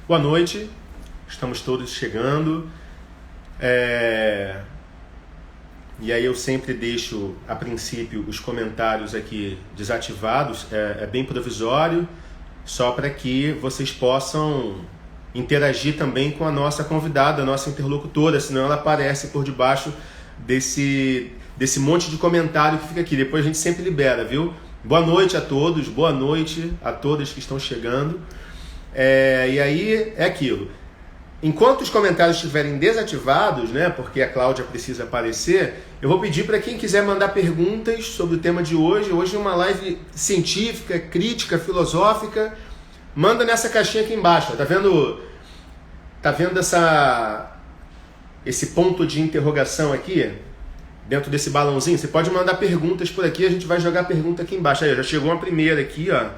Boa noite, estamos todos chegando. E aí eu sempre deixo, a princípio, os comentários aqui desativados, é bem provisório, só para que vocês possam interagir também com a nossa convidada, a nossa interlocutora, senão ela aparece por debaixo desse monte de comentário que fica aqui. Depois a gente sempre libera, viu? Boa noite a todos, boa noite a todas que estão chegando. E aí é aquilo. Enquanto os comentários estiverem desativados, né, porque a Cláudia precisa aparecer, eu vou pedir para quem quiser mandar perguntas sobre o tema de hoje. Hoje é uma live científica, crítica, filosófica. Manda nessa caixinha aqui embaixo. Tá vendo esse ponto de interrogação aqui? Dentro desse balãozinho? Você pode mandar perguntas por aqui, a gente vai jogar a pergunta aqui embaixo. Aí, já chegou uma primeira aqui, ó.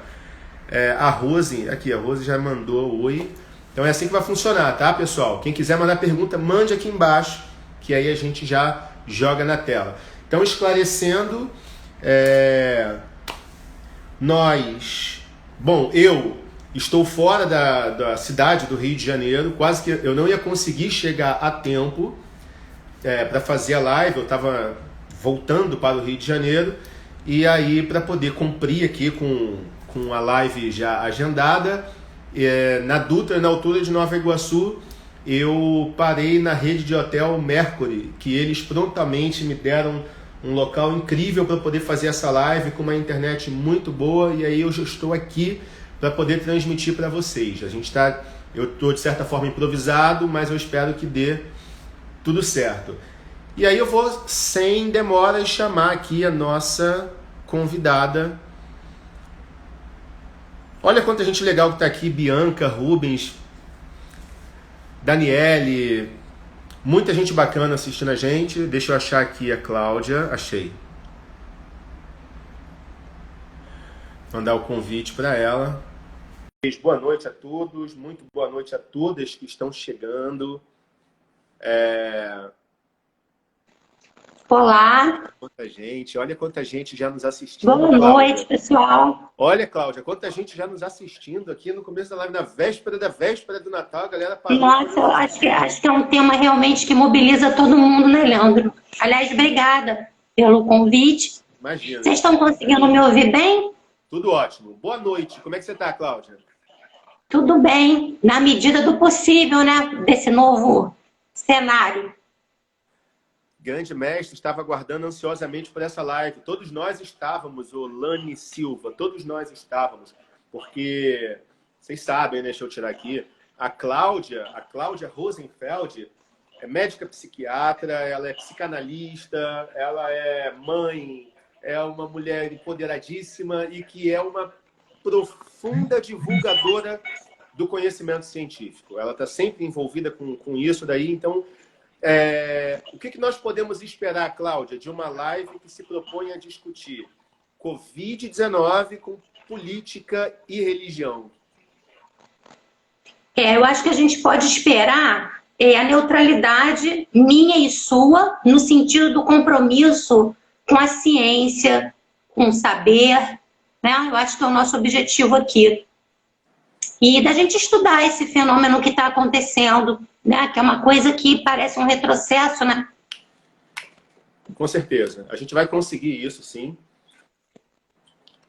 A Rose, aqui, a Rose já mandou oi. Então é assim que vai funcionar, tá, pessoal? Quem quiser mandar pergunta, mande aqui embaixo, que aí a gente já joga na tela. Então, esclarecendo, eu estou fora da cidade do Rio de Janeiro, quase que eu não ia conseguir chegar a tempo para fazer a live, eu estava voltando para o Rio de Janeiro, e aí para poder cumprir aqui com a live já agendada, na Dutra, na altura de Nova Iguaçu, eu parei na rede de hotel Mercury, que eles prontamente me deram um local incrível para poder fazer essa live, com uma internet muito boa, e aí eu já estou aqui para poder transmitir para vocês. Eu estou de certa forma improvisado, mas eu espero que dê tudo certo. E aí eu vou, sem demoras, chamar aqui a nossa convidada. Olha quanta gente legal que está aqui, Bianca, Rubens, Daniele, muita gente bacana assistindo a gente. Deixa eu achar aqui a Cláudia, achei. Mandar o convite para ela. Boa noite a todos, muito boa noite a todas que estão chegando. Olá. Olha quanta gente já nos assistindo. Boa noite, pessoal. Olha, Cláudia, quanta gente já nos assistindo aqui no começo da live, na véspera do Natal, a galera parou. Nossa, eu acho que é um tema realmente que mobiliza todo mundo, né, Leandro? Aliás, obrigada pelo convite. Imagina. Vocês estão conseguindo me ouvir bem? Tudo ótimo. Boa noite. Como é que você está, Cláudia? Tudo bem, na medida do possível, né, desse novo cenário. Grande mestre, estava aguardando ansiosamente por essa live. Todos nós estávamos, o Lani Silva, todos nós estávamos, porque vocês sabem, né? Deixa eu tirar aqui. A Cláudia Rosenfeld é médica psiquiatra, ela é psicanalista, ela é mãe, é uma mulher empoderadíssima e que é uma profunda divulgadora do conhecimento científico. Ela está sempre envolvida com isso daí, então... o que nós podemos esperar, Cláudia, de uma live que se propõe a discutir Covid-19 com política e religião? Eu acho que a gente pode esperar a neutralidade minha e sua, no sentido do compromisso com a ciência, com o saber, né? Eu acho que é o nosso objetivo aqui. E da gente estudar esse fenômeno que está acontecendo, né? Que é uma coisa que parece um retrocesso, né? Com certeza. A gente vai conseguir isso, sim.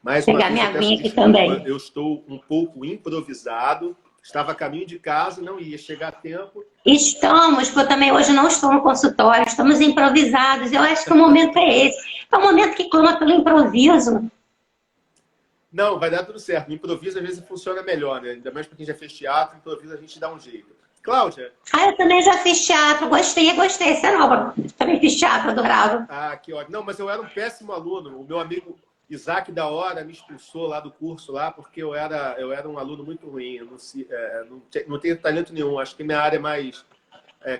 Mas pegar minha aguinha aqui também. Eu estou um pouco improvisado. Estava a caminho de casa, não ia chegar a tempo. Estamos, porque eu também hoje não estou no consultório, estamos improvisados. Eu acho que o momento é esse. É um momento que clama pelo improviso. Não, vai dar tudo certo. No improviso, às vezes, funciona melhor, né? Ainda mais para quem já fez teatro, improviso a gente dá um jeito. Cláudia? Eu também já fiz teatro, gostei. Você é nova. Também fiz teatro, adorava. Que ótimo. Não, mas eu era um péssimo aluno. O meu amigo Isaac da Hora me expulsou lá do curso, lá, porque eu era um aluno muito ruim. Eu não tenho talento nenhum. Acho que minha área é mais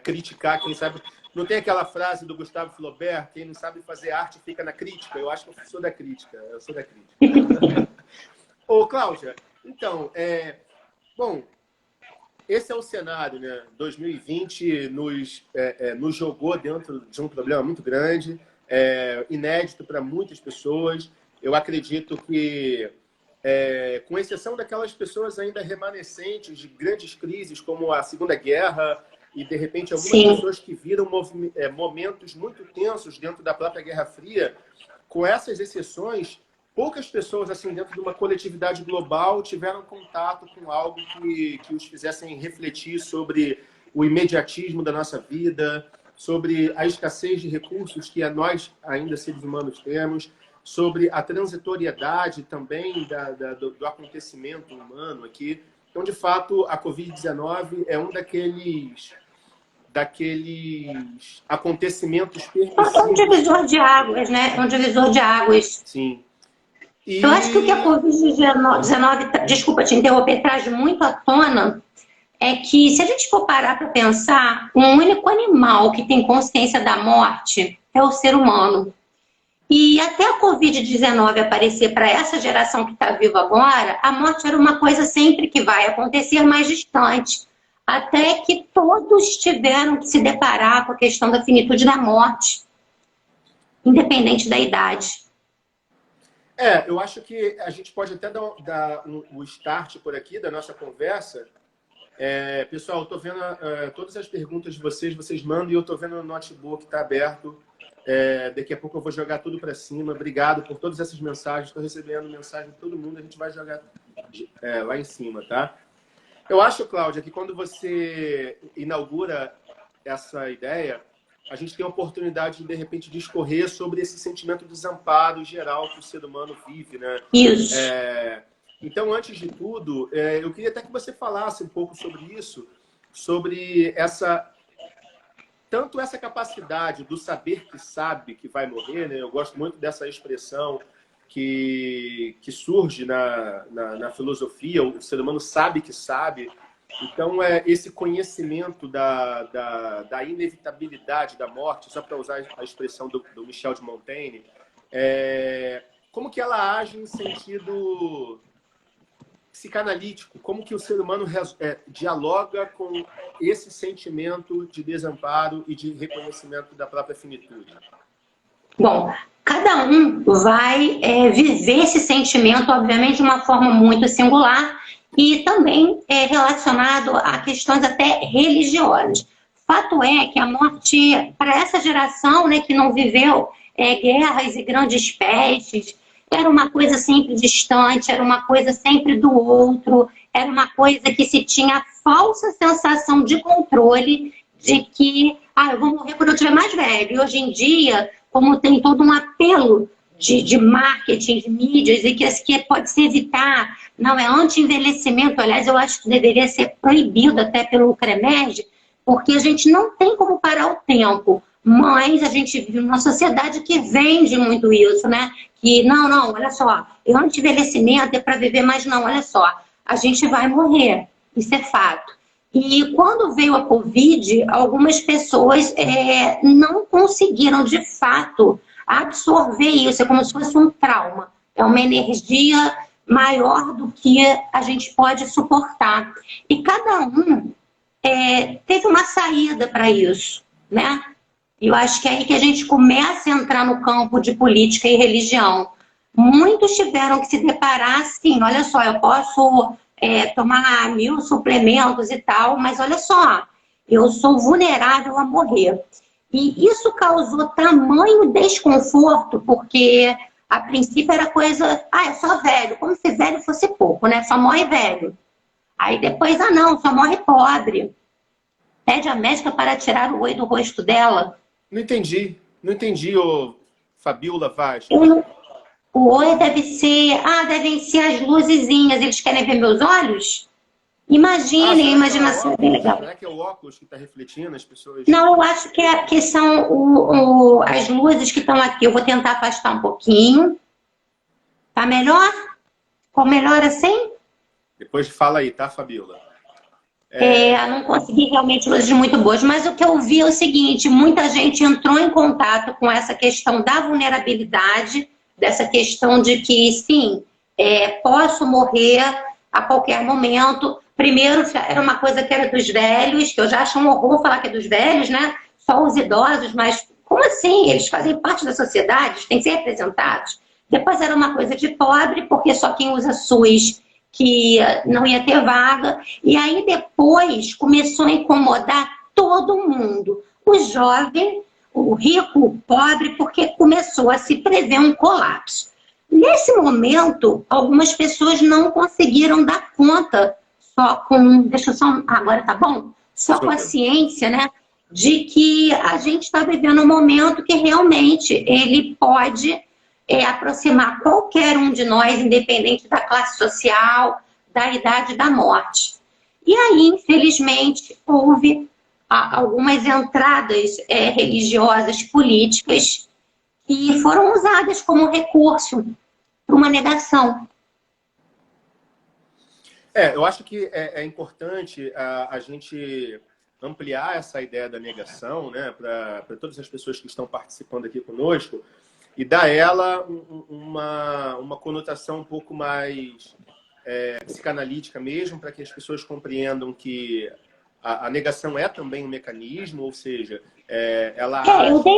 criticar, quem sabe... Não tem aquela frase do Gustavo Flaubert, quem não sabe fazer arte fica na crítica? Eu acho que eu sou da crítica. Eu sou da crítica. Ô, Cláudia, então, bom, esse é o cenário, né? 2020 nos jogou dentro de um problema muito grande, inédito para muitas pessoas. Eu acredito que com exceção daquelas pessoas ainda remanescentes de grandes crises, como a Segunda Guerra, e, de repente, algumas Sim. pessoas que viram momentos muito tensos dentro da própria Guerra Fria, com essas exceções, poucas pessoas, assim, dentro de uma coletividade global, tiveram contato com algo que os fizessem refletir sobre o imediatismo da nossa vida, sobre a escassez de recursos que nós, ainda seres humanos, temos, sobre a transitoriedade também do acontecimento humano aqui. Então, de fato, a Covid-19 é um daqueles acontecimentos permissivos. É um divisor de águas, né? É um divisor de águas. Sim. Eu acho que o que a Covid-19, desculpa te interromper, traz muito à tona é que, se a gente for parar para pensar, um único animal que tem consciência da morte é o ser humano. E até a Covid-19 aparecer para essa geração que está viva agora, a morte era uma coisa sempre que vai acontecer mais distante. Até que todos tiveram que se deparar com a questão da finitude da morte, independente da idade. Eu acho que a gente pode até dar o start por aqui da nossa conversa. Pessoal, eu estou vendo todas as perguntas de vocês mandam, e eu estou vendo o notebook está aberto. Daqui a pouco eu vou jogar tudo para cima. Obrigado por todas essas mensagens. Estou recebendo mensagem de todo mundo. A gente vai jogar lá em cima, tá? Eu acho, Cláudia, que quando você inaugura essa ideia, a gente tem a oportunidade de repente, discorrer sobre esse sentimento de desamparo geral que o ser humano vive, né? Isso. Então, antes de tudo, eu queria até que você falasse um pouco sobre isso, sobre tanto essa capacidade do saber que sabe que vai morrer, né? Eu gosto muito dessa expressão que surge na filosofia, o ser humano sabe que sabe. Então, esse conhecimento da inevitabilidade da morte, só para usar a expressão do Michel de Montaigne, como que ela age em sentido psicanalítico, como que o ser humano dialoga com esse sentimento de desamparo e de reconhecimento da própria finitude? Bom, cada um vai viver esse sentimento, obviamente, de uma forma muito singular e também relacionado a questões até religiosas. Fato é que a morte, para essa geração, né, que não viveu guerras e grandes pestes, era uma coisa sempre distante, era uma coisa sempre do outro, era uma coisa que se tinha a falsa sensação de controle de que eu vou morrer quando eu estiver mais velho. E hoje em dia, como tem todo um apelo de marketing, de mídias, e que pode se evitar, não é anti-envelhecimento, aliás, eu acho que deveria ser proibido até pelo CREMERG, porque a gente não tem como parar o tempo. Mas a gente vive numa sociedade que vende muito isso, né? Que não, olha só, anti-envelhecimento é para viver, mas não, olha só, a gente vai morrer, isso é fato. E quando veio a Covid, algumas pessoas não conseguiram, de fato, absorver isso, é como se fosse um trauma, é uma energia maior do que a gente pode suportar. E cada um teve uma saída para isso, né? E eu acho que é aí que a gente começa a entrar no campo de política e religião. Muitos tiveram que se deparar assim, olha só, eu posso tomar 1000 suplementos e tal, mas olha só, eu sou vulnerável a morrer. E isso causou tamanho desconforto, porque a princípio era coisa, é só velho, como se velho fosse pouco, né? Só morre velho. Aí depois, não, só morre pobre. Pede a médica para tirar o oi do rosto dela. Não entendi, ô Fabiola Vaz. O oi devem ser as luzezinhas. Eles querem ver meus olhos? Imaginem, a imaginação é bem legal. Será que é o óculos que está refletindo as pessoas? Não, eu acho que são as luzes que estão aqui. Eu vou tentar afastar um pouquinho. Tá melhor? Ficou melhor assim? Depois fala aí, tá, Fabiola? Não consegui realmente luzes muito boas, mas o que eu vi é o seguinte, muita gente entrou em contato com essa questão da vulnerabilidade, dessa questão de que, sim, posso morrer a qualquer momento. Primeiro, era uma coisa que era dos velhos, que eu já acho um horror falar que é dos velhos, né? Só os idosos, mas como assim? Eles fazem parte da sociedade, têm que ser representados. depois era uma coisa de pobre, porque só quem usa SUS que não ia ter vaga, e aí depois começou a incomodar todo mundo, o jovem, o rico, o pobre, porque começou a se prever um colapso. Nesse momento, algumas pessoas não conseguiram dar conta só com, deixa eu só, agora tá bom? Só com a ciência, né, de que a gente está vivendo um momento que realmente ele pode aproximar qualquer um de nós, independente da classe social, da idade, da morte. E aí, infelizmente, houve algumas entradas religiosas, políticas, que foram usadas como recurso para uma negação. Eu acho que é importante a gente ampliar essa ideia da negação, né, para todas as pessoas que estão participando aqui conosco, e dar ela uma conotação um pouco mais psicanalítica mesmo, para que as pessoas compreendam que a negação é também um mecanismo, ou seja, ela... eu dei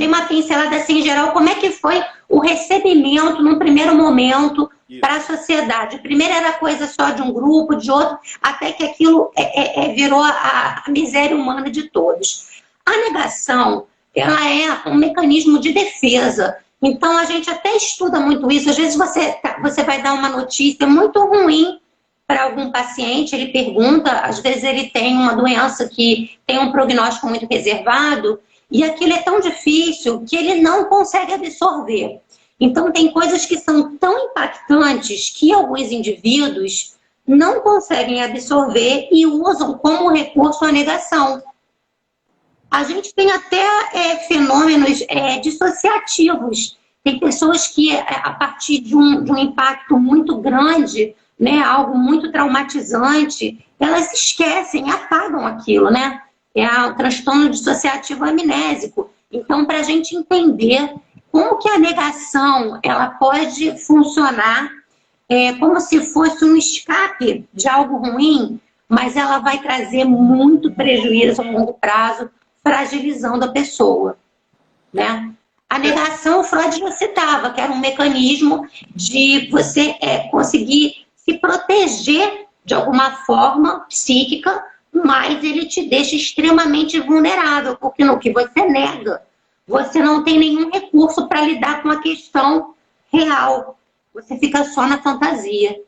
uma pincelada assim, em geral, como é que foi o recebimento num primeiro momento para a sociedade. Primeiro era coisa só de um grupo, de outro, até que aquilo virou a miséria humana de todos. A negação, ela é um mecanismo de defesa. Então, a gente até estuda muito isso. Às vezes você vai dar uma notícia muito ruim para algum paciente, ele pergunta, às vezes ele tem uma doença que tem um prognóstico muito reservado, e aquilo é tão difícil que ele não consegue absorver. Então, tem coisas que são tão impactantes que alguns indivíduos não conseguem absorver e usam como recurso a negação. A gente tem até fenômenos dissociativos. Tem pessoas que, a partir de um impacto muito grande, né, algo muito traumatizante, elas esquecem, apagam aquilo, né? É o transtorno dissociativo amnésico. Então, para a gente entender como que a negação ela pode funcionar como se fosse um escape de algo ruim, mas ela vai trazer muito prejuízo a longo prazo, fragilizando a pessoa, né? A negação, o Freud já citava, que era um mecanismo de você conseguir se proteger de alguma forma psíquica, mas ele te deixa extremamente vulnerável, porque no que você nega, você não tem nenhum recurso para lidar com a questão real. Você fica só na fantasia.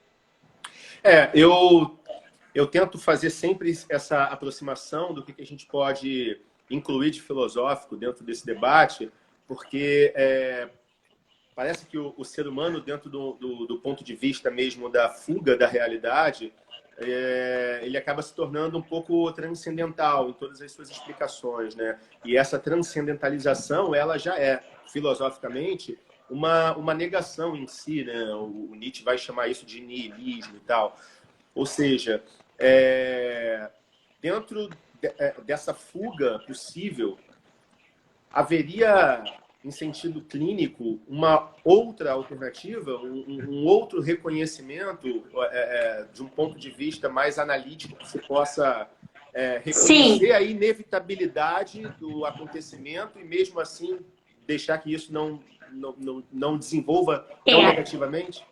Eu tento fazer sempre essa aproximação do que a gente pode incluir de filosófico dentro desse debate, porque parece que o ser humano, dentro do ponto de vista mesmo da fuga da realidade, ele acaba se tornando um pouco transcendental em todas as suas explicações, né? E essa transcendentalização, ela já é, filosoficamente, uma negação em si, né? O Nietzsche vai chamar isso de niilismo e tal. Ou seja, dentro dessa fuga possível, haveria, em sentido clínico, uma outra alternativa, um outro reconhecimento de um ponto de vista mais analítico que se possa reconhecer a inevitabilidade do acontecimento e mesmo assim deixar que isso não desenvolva tão negativamente?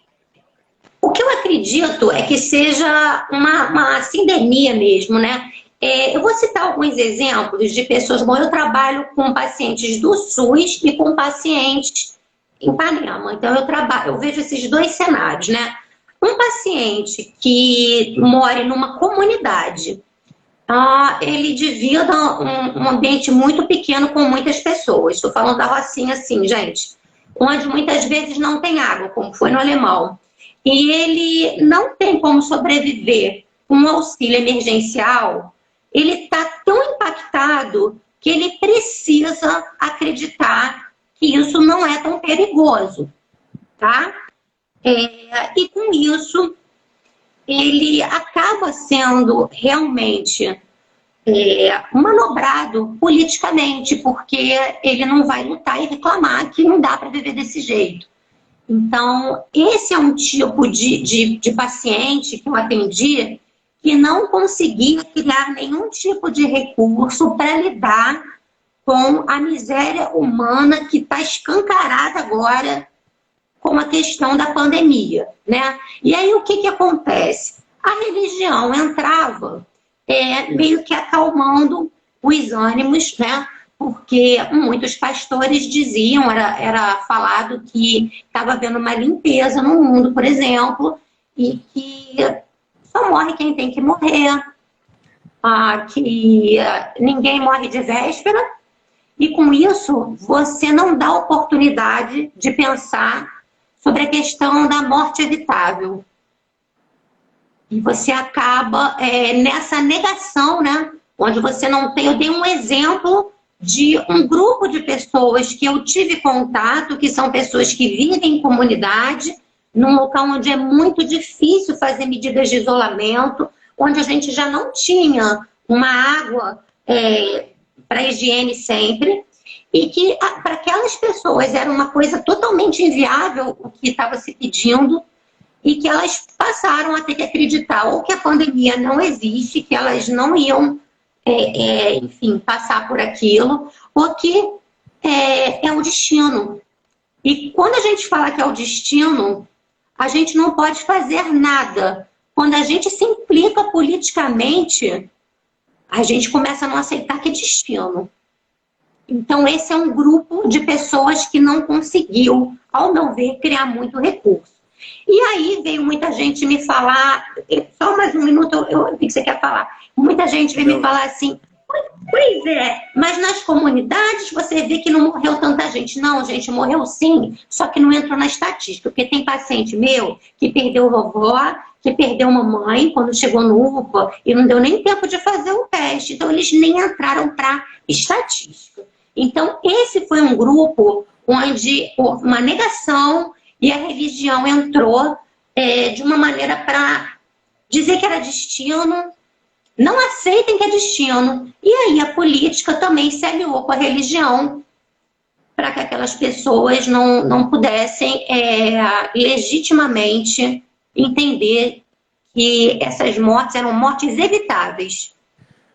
O que eu acredito é que seja uma sindemia mesmo, né? Eu vou citar alguns exemplos de pessoas. Bom, eu trabalho com pacientes do SUS e com pacientes em Ipanema. Então, eu vejo esses dois cenários, né? Um paciente que mora numa comunidade, ele divida um ambiente muito pequeno com muitas pessoas. Estou falando da Rocinha, assim, gente, onde muitas vezes não tem água, como foi no Alemão. E ele não tem como sobreviver com um auxílio emergencial. Ele está tão impactado que ele precisa acreditar que isso não é tão perigoso, tá? E com isso, ele acaba sendo realmente manobrado politicamente, porque ele não vai lutar e reclamar que não dá para viver desse jeito. Então, esse é um tipo de paciente que eu atendi que não conseguia criar nenhum tipo de recurso para lidar com a miséria humana que está escancarada agora como a questão da pandemia, né? E aí o que acontece? A religião entrava meio que acalmando os ânimos, né? Porque muitos pastores diziam, era falado que estava havendo uma limpeza no mundo, por exemplo, e que só morre quem tem que morrer, que ninguém morre de véspera, e com isso você não dá oportunidade de pensar sobre a questão da morte evitável. E você acaba nessa negação, né? Onde você não tem... Eu dei um exemplo de um grupo de pessoas que eu tive contato, que são pessoas que vivem em comunidade, num local onde é muito difícil fazer medidas de isolamento, onde a gente já não tinha uma água para higiene sempre, e que para aquelas pessoas era uma coisa totalmente inviável o que estava se pedindo, e que elas passaram a ter que acreditar ou que a pandemia não existe, que elas não iam, enfim, passar por aquilo, ou que é o destino. E quando a gente fala que é o destino, a gente não pode fazer nada. Quando a gente se implica politicamente, a gente começa a não aceitar que é destino. Então, esse é um grupo de pessoas que não conseguiu, ao meu ver, criar muito recurso. E aí veio muita gente me falar, só mais um minuto, eu vi que você quer falar. Muita gente veio me falar assim, pois é, mas nas comunidades você vê que não morreu tanta gente. Não, gente, morreu sim, só que não entrou na estatística, porque tem paciente meu que perdeu vovó, que perdeu mamãe quando chegou no UPA e não deu nem tempo de fazer o teste. Então, eles nem entraram para estatística. Então, esse foi um grupo onde uma negação e a religião entrou de uma maneira para dizer que era destino. Não aceitem que é destino. E aí a política também se aliou com a religião para que aquelas pessoas não pudessem legitimamente entender que essas mortes eram mortes evitáveis.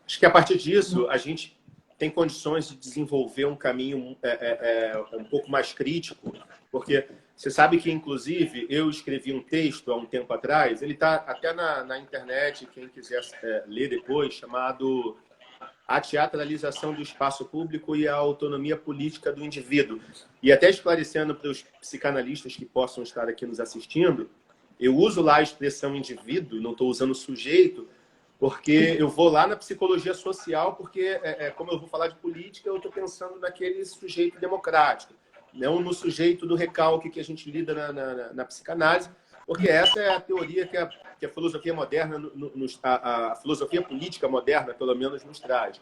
Acho que a partir disso a gente tem condições de desenvolver um caminho um pouco mais crítico, porque você sabe que, inclusive, eu escrevi um texto há um tempo atrás, ele está até na internet, quem quiser ler depois, chamado A Teatralização do Espaço Público e a Autonomia Política do Indivíduo. E até esclarecendo para os psicanalistas que possam estar aqui nos assistindo, eu uso lá a expressão indivíduo, não estou usando sujeito, porque eu vou lá na psicologia social, porque, como eu vou falar de política, eu estou pensando naquele sujeito democrático, não no sujeito do recalque que a gente lida na psicanálise, porque essa é a teoria que a filosofia moderna, a filosofia política moderna, pelo menos, nos traz.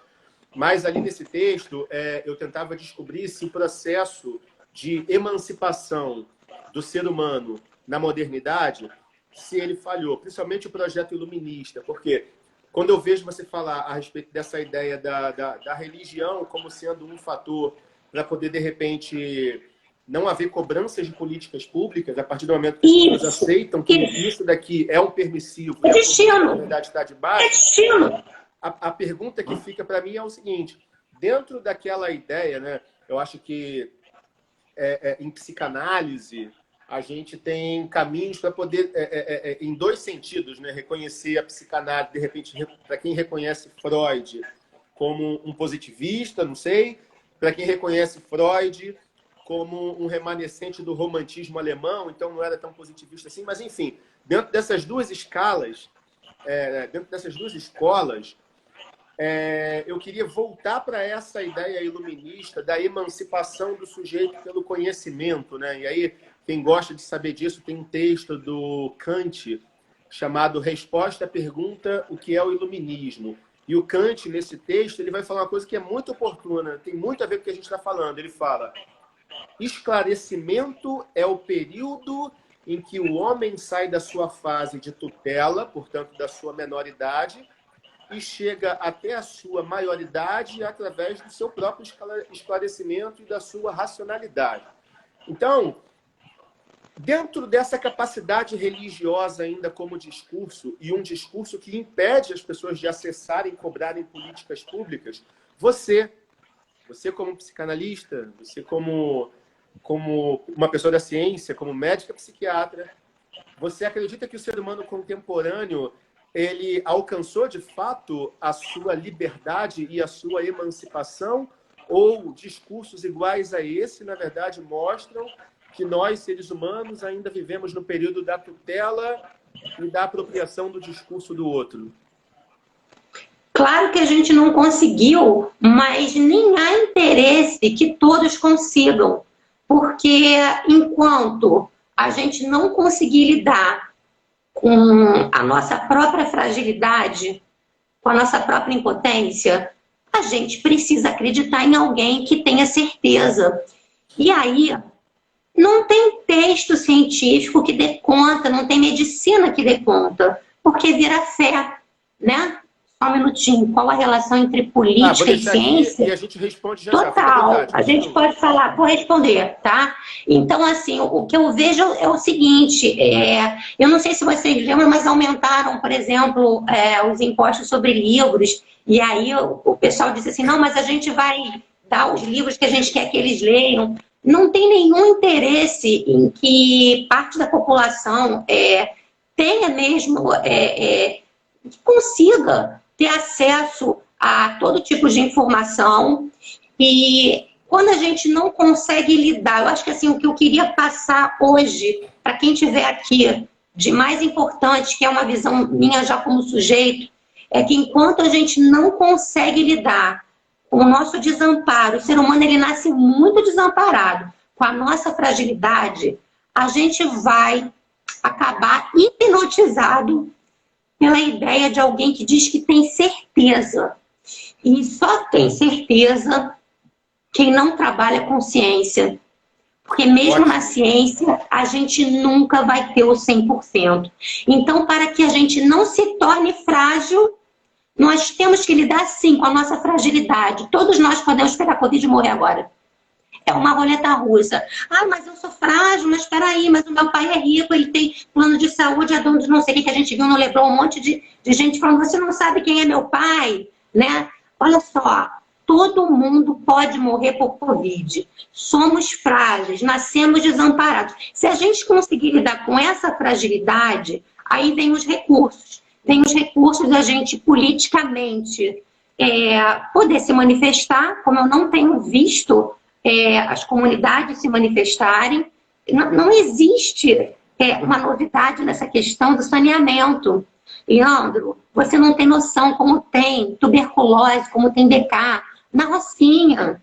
Mas ali nesse texto, eu tentava descobrir se o processo de emancipação do ser humano na modernidade, se ele falhou, principalmente o projeto iluminista, porque quando eu vejo você falar a respeito dessa ideia da religião como sendo um fator para poder, de repente, não haver cobranças de políticas públicas, a partir do momento que as pessoas aceitam que isso daqui é um permissivo e a política, na verdade, está de baixo, a pergunta que fica para mim é o seguinte, dentro daquela ideia, né, eu acho que em psicanálise, a gente tem caminhos para poder, em dois sentidos, né? Reconhecer a psicanálise, de repente, para quem reconhece Freud como um positivista, não sei, para quem reconhece Freud como um remanescente do romantismo alemão, então não era tão positivista assim, mas enfim, dentro dessas duas escolas, eu queria voltar para essa ideia iluminista da emancipação do sujeito pelo conhecimento, né? E aí, quem gosta de saber disso, tem um texto do Kant chamado Resposta à Pergunta: o que é o iluminismo? E o Kant, nesse texto, ele vai falar uma coisa que é muito oportuna, tem muito a ver com o que a gente está falando. Ele fala: esclarecimento é o período em que o homem sai da sua fase de tutela, portanto, da sua menoridade, e chega até a sua maioridade através do seu próprio esclarecimento e da sua racionalidade. Então, dentro dessa capacidade religiosa ainda como discurso, e um discurso que impede as pessoas de acessarem e cobrarem políticas públicas, você como psicanalista, você como como uma pessoa da ciência, como médica psiquiatra, você acredita que o ser humano contemporâneo ele alcançou de fato a sua liberdade e a sua emancipação? Ou discursos iguais a esse, na verdade, mostram que nós, seres humanos, ainda vivemos no período da tutela e da apropriação do discurso do outro? Claro que a gente não conseguiu, mas nem há interesse que todos consigam. Porque enquanto a gente não conseguir lidar com a nossa própria fragilidade, com a nossa própria impotência, a gente precisa acreditar em alguém que tenha certeza. E aí, não tem texto científico que dê conta, não tem medicina que dê conta, porque vira fé, né? Só um minutinho, qual a relação entre política e ciência? E a gente responde já. Total, a gente pode falar, vou responder, tá? Então, assim, o que eu vejo é o seguinte, eu não sei se vocês lembram, mas aumentaram, por exemplo, os impostos sobre livros, e aí o pessoal disse assim, não, mas a gente vai dar os livros que a gente quer que eles leiam. Não tem nenhum interesse em que parte da população tenha mesmo, que consiga ter acesso a todo tipo de informação. E quando a gente não consegue lidar, eu acho que assim, o que eu queria passar hoje, para quem estiver aqui, de mais importante, que é uma visão minha já como sujeito, é que enquanto a gente não consegue lidar com o nosso desamparo, o ser humano ele nasce muito desamparado, com a nossa fragilidade, a gente vai acabar hipnotizado pela ideia de alguém que diz que tem certeza. E só tem certeza quem não trabalha com ciência. Porque mesmo na ciência, a gente nunca vai ter o 100%. Então, para que a gente não se torne frágil, nós temos que lidar, sim, com a nossa fragilidade. Todos nós podemos pegar Covid e morrer agora. É uma roleta russa. Ah, mas eu sou frágil, mas espera aí, mas o meu pai é rico, ele tem plano de saúde, é dono de não sei o que a gente viu no Leblon, um monte de gente falando, você não sabe quem é meu pai, né? Olha só, todo mundo pode morrer por Covid. Somos frágeis, nascemos desamparados. Se a gente conseguir lidar com essa fragilidade, aí vem os recursos. Vem os recursos da gente politicamente poder se manifestar, como eu não tenho visto as comunidades se manifestarem. Não existe uma novidade nessa questão do saneamento. Leandro, você não tem noção como tem tuberculose, como tem DK. Na Rocinha,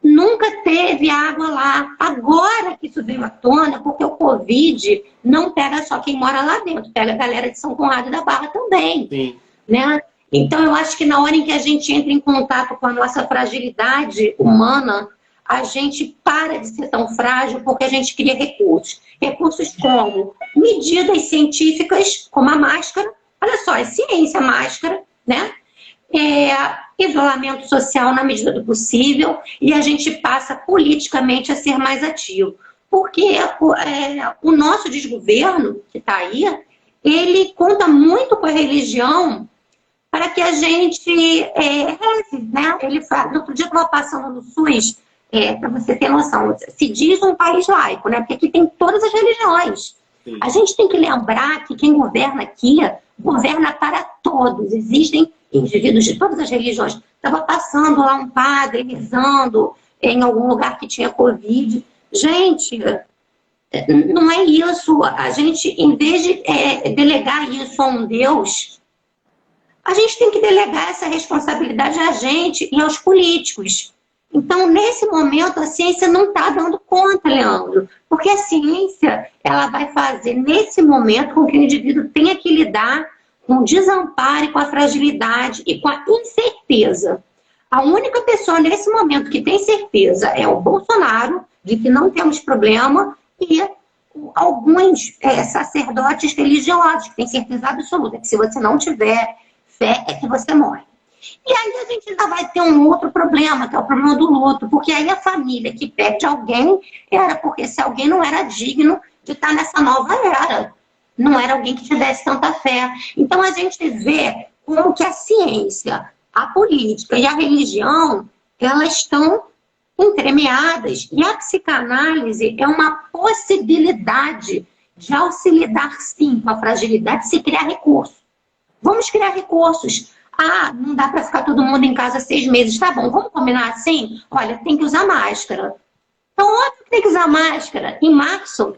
nunca teve água lá. Agora que isso veio à tona, porque o Covid não pega só quem mora lá dentro, pega a galera de São Conrado da Barra também. Sim. Né? Então, eu acho que na hora em que a gente entra em contato com a nossa fragilidade humana, a gente para de ser tão frágil porque a gente cria recursos. Recursos como medidas científicas, como a máscara. Olha só, é ciência, máscara, né? Isolamento social na medida do possível, e a gente passa politicamente a ser mais ativo. Porque o nosso desgoverno, que está aí, ele conta muito com a religião para que a gente reze, né? Ele fala, no outro dia eu estava passando no SUS, para você ter noção, se diz um país laico, né? Porque aqui tem todas as religiões. Sim. A gente tem que lembrar que quem governa aqui governa para todos. Existem indivíduos de todas as religiões. Estava passando lá um padre rezando em algum lugar que tinha Covid. Gente, não é isso. A gente, em vez de delegar isso a um Deus, a gente tem que delegar essa responsabilidade a gente e aos políticos. Então, nesse momento, a ciência não está dando conta, Leandro, porque a ciência ela vai fazer, nesse momento, com que o indivíduo tenha que lidar com o desamparo e com a fragilidade e com a incerteza. A única pessoa, nesse momento, que tem certeza é o Bolsonaro, de que não temos problema, e alguns sacerdotes religiosos, que têm certeza absoluta, que se você não tiver fé, é que você morre. E aí a gente ainda vai ter um outro problema, que é o problema do luto, porque aí a família que perde alguém era porque se alguém não era digno de estar nessa nova era, não era alguém que tivesse tanta fé. Então a gente vê como que a ciência, a política e a religião, elas estão entremeadas. E a psicanálise é uma possibilidade de auxiliar, sim, com a fragilidade, se criar recurso. Vamos criar recursos. Ah, não dá para ficar todo mundo em casa 6 meses. Tá bom, vamos combinar assim? Olha, tem que usar máscara. Então, óbvio que tem que usar máscara. Em março,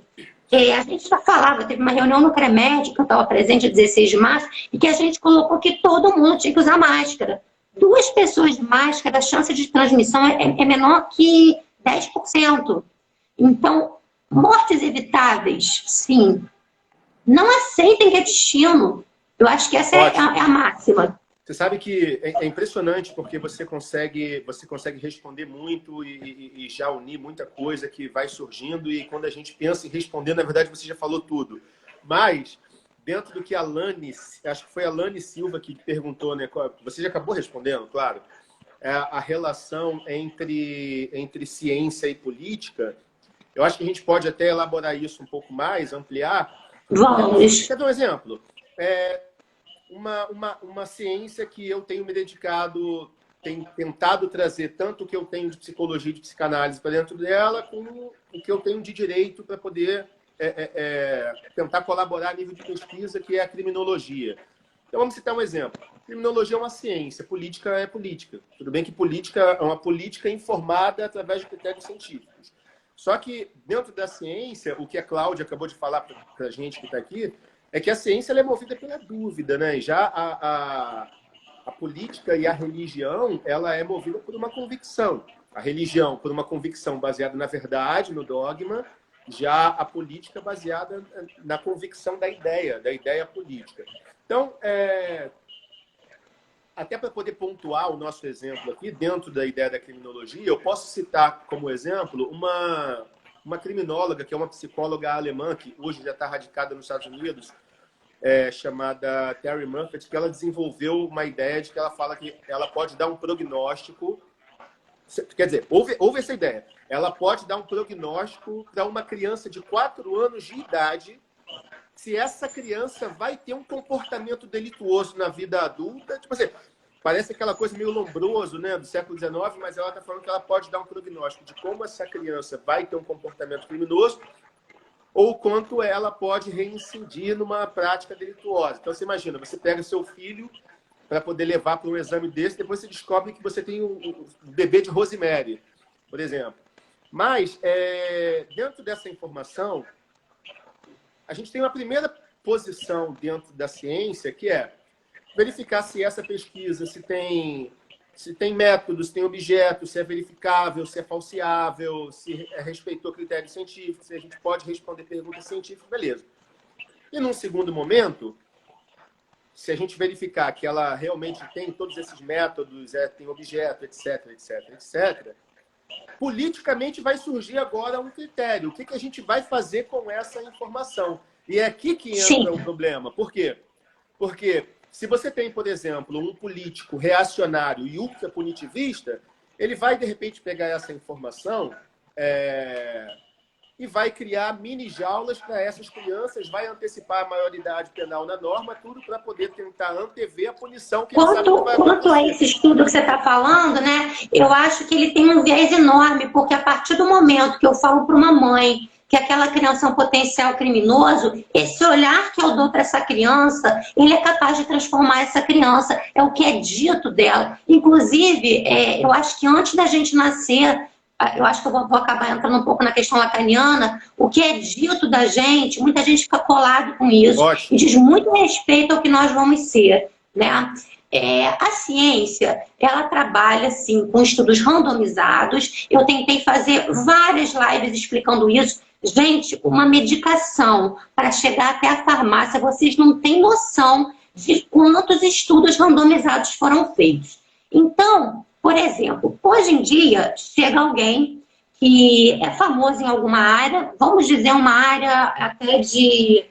a gente já falava, teve uma reunião no CREMED, que eu estava presente, 16 de março, e que a gente colocou que todo mundo tinha que usar máscara. 2 pessoas de máscara, a chance de transmissão é menor que 10%. Então, mortes evitáveis, sim. Não aceitem que é destino. Eu acho que essa é a máxima. Você sabe que é impressionante porque você consegue responder muito e já unir muita coisa que vai surgindo, e quando a gente pensa em responder, na verdade você já falou tudo. Mas, dentro do que a Lani, acho que foi a Lani Silva que perguntou, né? Você já acabou respondendo, claro, a relação entre ciência e política. Eu acho que a gente pode até elaborar isso um pouco mais, ampliar. Vamos. Quer dar um exemplo? Uma ciência que eu tenho me dedicado, tenho tentado trazer tanto o que eu tenho de psicologia e de psicanálise para dentro dela, como o que eu tenho de direito para poder tentar colaborar a nível de pesquisa, que é a criminologia. Então, vamos citar um exemplo. Criminologia é uma ciência, política é política. Tudo bem que política é uma política informada através de critérios científicos. Só que, dentro da ciência, o que a Cláudia acabou de falar para a gente que está aqui, é que a ciência ela é movida pela dúvida, né? E já a política e a religião, ela é movida por uma convicção. A religião por uma convicção baseada na verdade, no dogma, já a política baseada na convicção da ideia política. Então, até para poder pontuar o nosso exemplo aqui, dentro da ideia da criminologia, eu posso citar como exemplo uma criminóloga, que é uma psicóloga alemã, que hoje já está radicada nos Estados Unidos, chamada Terry Muffet, que ela desenvolveu uma ideia de que ela fala que ela pode dar um prognóstico. Quer dizer, houve essa ideia. Ela pode dar um prognóstico para uma criança de 4 anos de idade se essa criança vai ter um comportamento delituoso na vida adulta. Tipo assim, parece aquela coisa meio Lombroso, né, do século XIX, mas ela está falando que ela pode dar um prognóstico de como essa criança vai ter um comportamento criminoso ou quanto ela pode reincidir numa prática delituosa. Então, você imagina, você pega seu filho para poder levar para um exame desse, depois você descobre que você tem um bebê de Rosemary, por exemplo. Mas, dentro dessa informação, a gente tem uma primeira posição dentro da ciência, que é verificar se essa pesquisa, se tem métodos, se tem objetos, se é verificável, se é falseável, se respeitou critérios científicos, se a gente pode responder perguntas científicas, beleza. E num segundo momento, se a gente verificar que ela realmente tem todos esses métodos, tem objeto, etc, etc, etc, politicamente vai surgir agora um critério. O que a gente vai fazer com essa informação? E é aqui que entra o problema. Por quê? Porque se você tem, por exemplo, um político reacionário e ultrapunitivista, ele vai, de repente, pegar essa informação e vai criar mini-jaulas para essas crianças, vai antecipar a maioridade penal na norma, tudo para poder tentar antever a punição que ele sabe que vai acontecer. Quanto a esse estudo que você está falando, né, eu acho que ele tem um viés enorme, porque a partir do momento que eu falo para uma mãe que aquela criança é um potencial criminoso, esse olhar que eu dou para essa criança, ele é capaz de transformar essa criança, é o que é dito dela. Inclusive, eu acho que antes da gente nascer, eu acho que eu vou acabar entrando um pouco na questão lacaniana, o que é dito da gente, muita gente fica colado com isso. Ótimo. E diz muito respeito ao que nós vamos ser, né? A ciência, ela trabalha, sim, com estudos randomizados. Eu tentei fazer várias lives explicando isso. Gente, uma medicação para chegar até a farmácia, vocês não têm noção de quantos estudos randomizados foram feitos. Então, por exemplo, hoje em dia, chega alguém que é famoso em alguma área, vamos dizer uma área até de...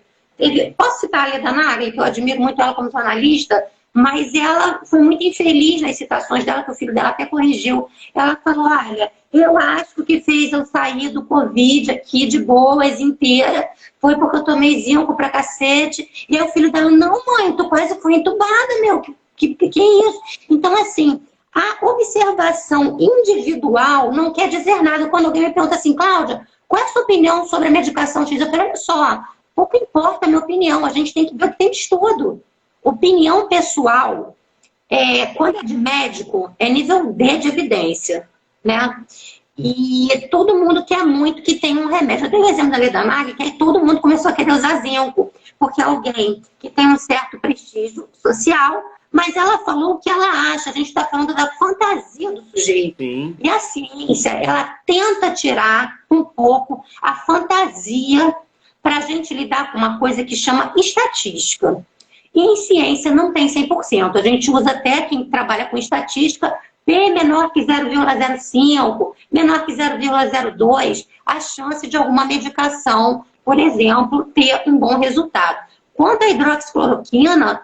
Posso citar a Leda Nagli, que eu admiro muito ela como jornalista, mas ela foi muito infeliz nas citações dela, que o filho dela até corrigiu. Ela falou, olha, eu acho que o que fez eu sair do Covid aqui de boas, inteira, foi porque eu tomei zinco pra cacete. E aí o filho dela, não mãe, tu quase foi entubada, meu, que é isso? Então, assim, A observação individual não quer dizer nada. Quando alguém me pergunta assim, Cláudia, qual é a sua opinião sobre a medicação X? Eu falo, olha só, pouco importa a minha opinião, a gente tem que ver o que tem de estudo. Opinião pessoal, quando é de médico, é nível D de evidência, né? E todo mundo quer muito que tenha um remédio. Eu tenho o exemplo da Leda Nagel, que aí todo mundo começou a querer usar zinco, porque é alguém que tem um certo prestígio social, mas ela falou o que ela acha. A gente está falando da fantasia do sujeito. Sim. E a ciência, ela tenta tirar um pouco a fantasia para a gente lidar com uma coisa que chama estatística. E em ciência não tem 100%. A gente usa até quem trabalha com estatística, P menor que 0,05, menor que 0,02, a chance de alguma medicação, por exemplo, ter um bom resultado. Quanto à hidroxicloroquina,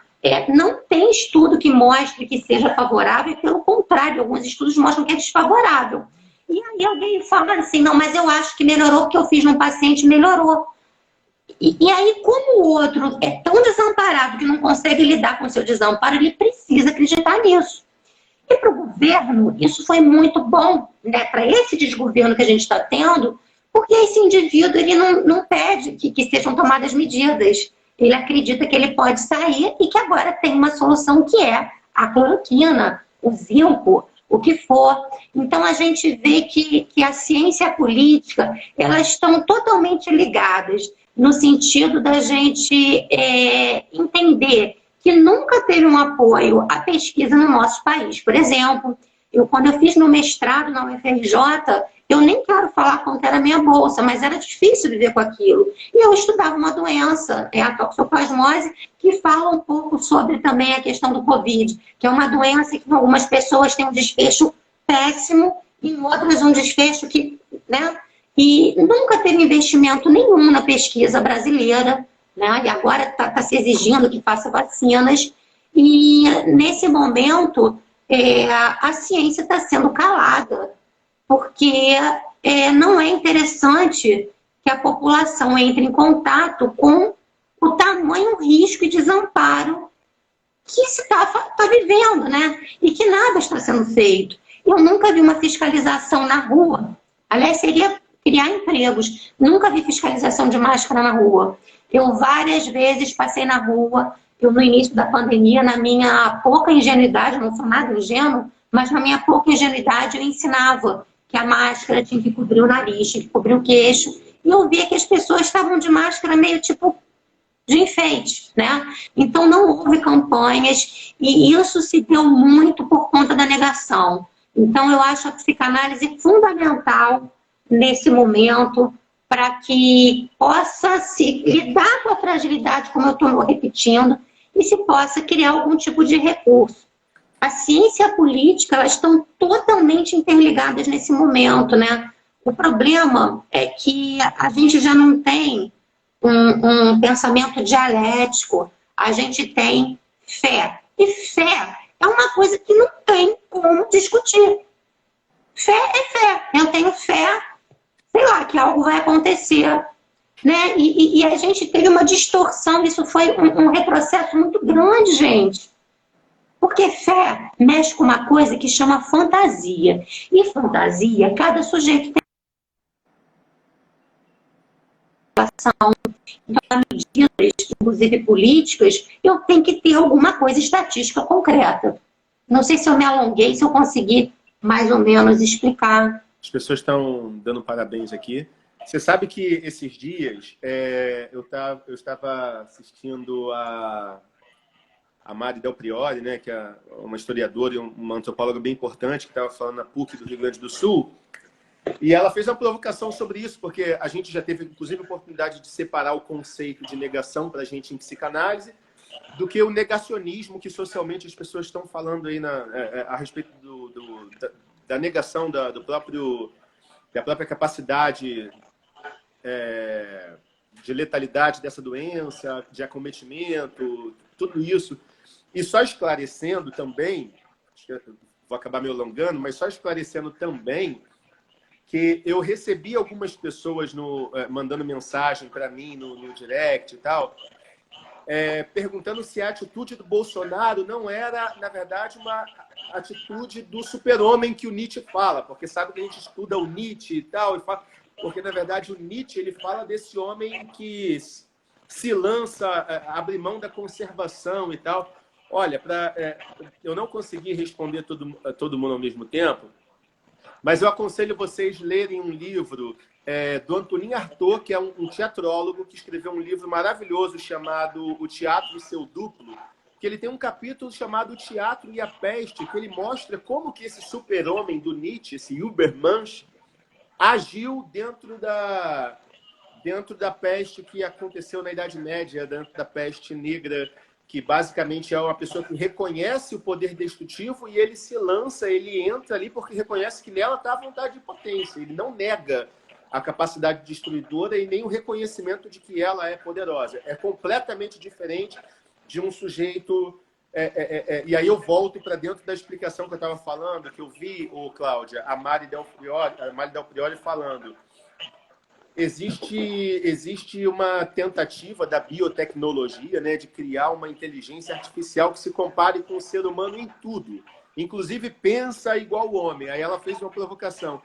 não tem estudo que mostre que seja favorável, pelo contrário, alguns estudos mostram que é desfavorável. E aí alguém fala assim, não, mas eu acho que melhorou porque eu fiz num paciente, melhorou. E aí, como o outro é tão desamparado que não consegue lidar com o seu desamparo, ele precisa acreditar nisso. E para o governo, isso foi muito bom, né? Para esse desgoverno que a gente está tendo, porque esse indivíduo ele não pede que sejam tomadas medidas. Ele acredita que ele pode sair e que agora tem uma solução que é a cloroquina, o zinco, o que for. Então, a gente vê que a ciência e a política, elas estão totalmente ligadas no sentido da gente entender que nunca teve um apoio à pesquisa no nosso país. Por exemplo, quando eu fiz meu mestrado na UFRJ, eu nem quero falar quanto era a minha bolsa, mas era difícil viver com aquilo. E eu estudava uma doença, a toxoplasmose, que fala um pouco sobre também a questão do Covid, que é uma doença que em algumas pessoas tem um desfecho péssimo, e em outras um desfecho que, né? E nunca teve investimento nenhum na pesquisa brasileira, né? E agora está se exigindo que faça vacinas. E nesse momento, a ciência está sendo calada, porque não é interessante que a população entre em contato com o tamanho risco e desamparo que se está vivendo, né? E que nada está sendo feito. Eu nunca vi uma fiscalização na rua. Aliás, seria criar empregos. Nunca vi fiscalização de máscara na rua. Eu várias vezes passei na rua, no início da pandemia, na minha pouca ingenuidade, não sou nada ingênuo, mas na minha pouca ingenuidade eu ensinava que a máscara tinha que cobrir o nariz, tinha que cobrir o queixo, e eu via que as pessoas estavam de máscara meio tipo de enfeite, né? Então não houve campanhas, e isso se deu muito por conta da negação. Então eu acho a psicanálise fundamental nesse momento, para que possa se lidar com a fragilidade, como eu estou repetindo, e se possa criar algum tipo de recurso. A ciência e a política, elas estão totalmente interligadas nesse momento, né? O problema é que a gente já não tem um pensamento dialético, a gente tem fé. E fé é uma coisa que não tem como discutir. Fé é fé. Eu tenho fé, sei lá, que algo vai acontecer, né? E a gente teve uma distorção, isso foi um retrocesso muito grande, gente. Porque fé mexe com uma coisa que chama fantasia. E fantasia, cada sujeito tem relação. Então, medidas, inclusive políticas, eu tenho que ter alguma coisa estatística concreta. Não sei se eu me alonguei, se eu consegui mais ou menos explicar. As pessoas estão dando parabéns aqui. Você sabe que esses dias eu estava assistindo a Mari Del Priore, né, que é uma historiadora e uma antropóloga bem importante, que estava falando na PUC do Rio Grande do Sul, e ela fez uma provocação sobre isso, porque a gente já teve, inclusive, a oportunidade de separar o conceito de negação para a gente em psicanálise do que o negacionismo que socialmente as pessoas estão falando aí a respeito da negação da própria capacidade de letalidade dessa doença, de acometimento, tudo isso. E só esclarecendo também, acho que vou acabar me alongando, mas só esclarecendo também que eu recebi algumas pessoas mandando mensagem para mim no direct e tal, perguntando se a atitude do Bolsonaro não era, na verdade, uma atitude do super-homem que o Nietzsche fala, porque sabe que a gente estuda o Nietzsche e tal, porque, na verdade, o Nietzsche ele fala desse homem que se lança, abre mão da conservação e tal. Olha, eu não consegui responder todo mundo ao mesmo tempo, mas eu aconselho vocês lerem um livro do Antonin Artaud, que é um teatrólogo que escreveu um livro maravilhoso chamado O Teatro e Seu Duplo, que ele tem um capítulo chamado O Teatro e a Peste, que ele mostra como que esse super-homem do Nietzsche, esse Übermensch, agiu dentro da peste que aconteceu na Idade Média, dentro da peste negra, que basicamente é uma pessoa que reconhece o poder destrutivo e ele se lança, ele entra ali porque reconhece que nela está a vontade de potência. Ele não nega a capacidade destruidora e nem o reconhecimento de que ela é poderosa. É completamente diferente de um sujeito... e aí eu volto para dentro da explicação que eu estava falando, que eu vi, Cláudia, a Mari Del Priori falando. Existe uma tentativa da biotecnologia, né, de criar uma inteligência artificial que se compare com o ser humano em tudo. Inclusive pensa igual o homem. Aí ela fez uma provocação.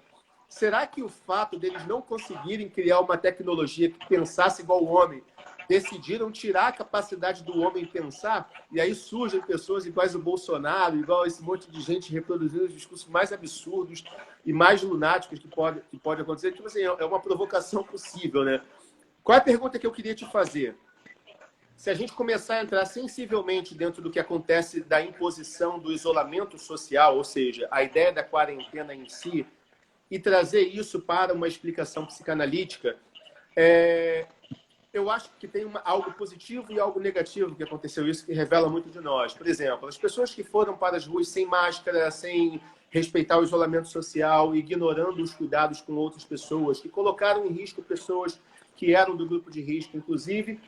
Será que o fato deles não conseguirem criar uma tecnologia que pensasse igual o homem, decidiram tirar a capacidade do homem pensar? E aí surgem pessoas iguais o Bolsonaro, igual esse monte de gente reproduzindo os discursos mais absurdos e mais lunáticos que pode acontecer. Tipo assim, é uma provocação possível, né? Qual é a pergunta que eu queria te fazer? Se a gente começar a entrar sensivelmente dentro do que acontece da imposição do isolamento social, ou seja, a ideia da quarentena em si, e trazer isso para uma explicação psicanalítica, eu acho que tem algo positivo e algo negativo que aconteceu isso, que revela muito de nós. Por exemplo, as pessoas que foram para as ruas sem máscara, sem respeitar o isolamento social, ignorando os cuidados com outras pessoas, que colocaram em risco pessoas que eram do grupo de risco, inclusive,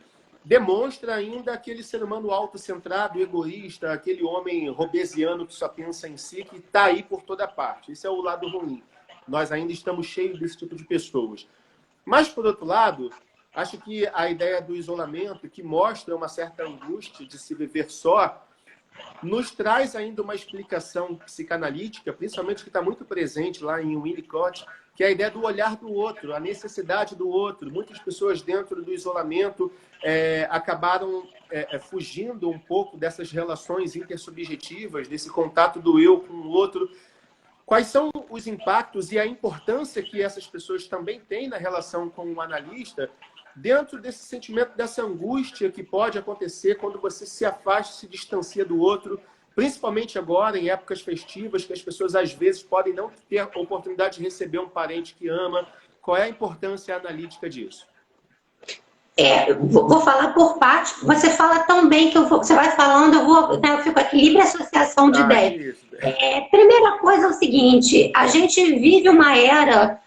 demonstra ainda aquele ser humano autocentrado, egoísta, aquele homem robesiano que só pensa em si, que está aí por toda parte. Esse é o lado ruim. Nós ainda estamos cheios desse tipo de pessoas. Mas, por outro lado, acho que a ideia do isolamento, que mostra uma certa angústia de se viver só, nos traz ainda uma explicação psicanalítica, principalmente que está muito presente lá em Winnicott, que é a ideia do olhar do outro, a necessidade do outro. Muitas pessoas dentro do isolamento acabaram fugindo um pouco dessas relações intersubjetivas, desse contato do eu com o outro. Quais são os impactos e a importância que essas pessoas também têm na relação com o analista, dentro desse sentimento, dessa angústia que pode acontecer quando você se afasta, se distancia do outro, principalmente agora, em épocas festivas, que as pessoas, às vezes, podem não ter a oportunidade de receber um parente que ama. Qual é a importância analítica disso? Vou falar por parte. Você fala tão bem que você vai falando, eu fico aqui, livre associação de ideias. Primeira coisa é o seguinte, a gente vive uma era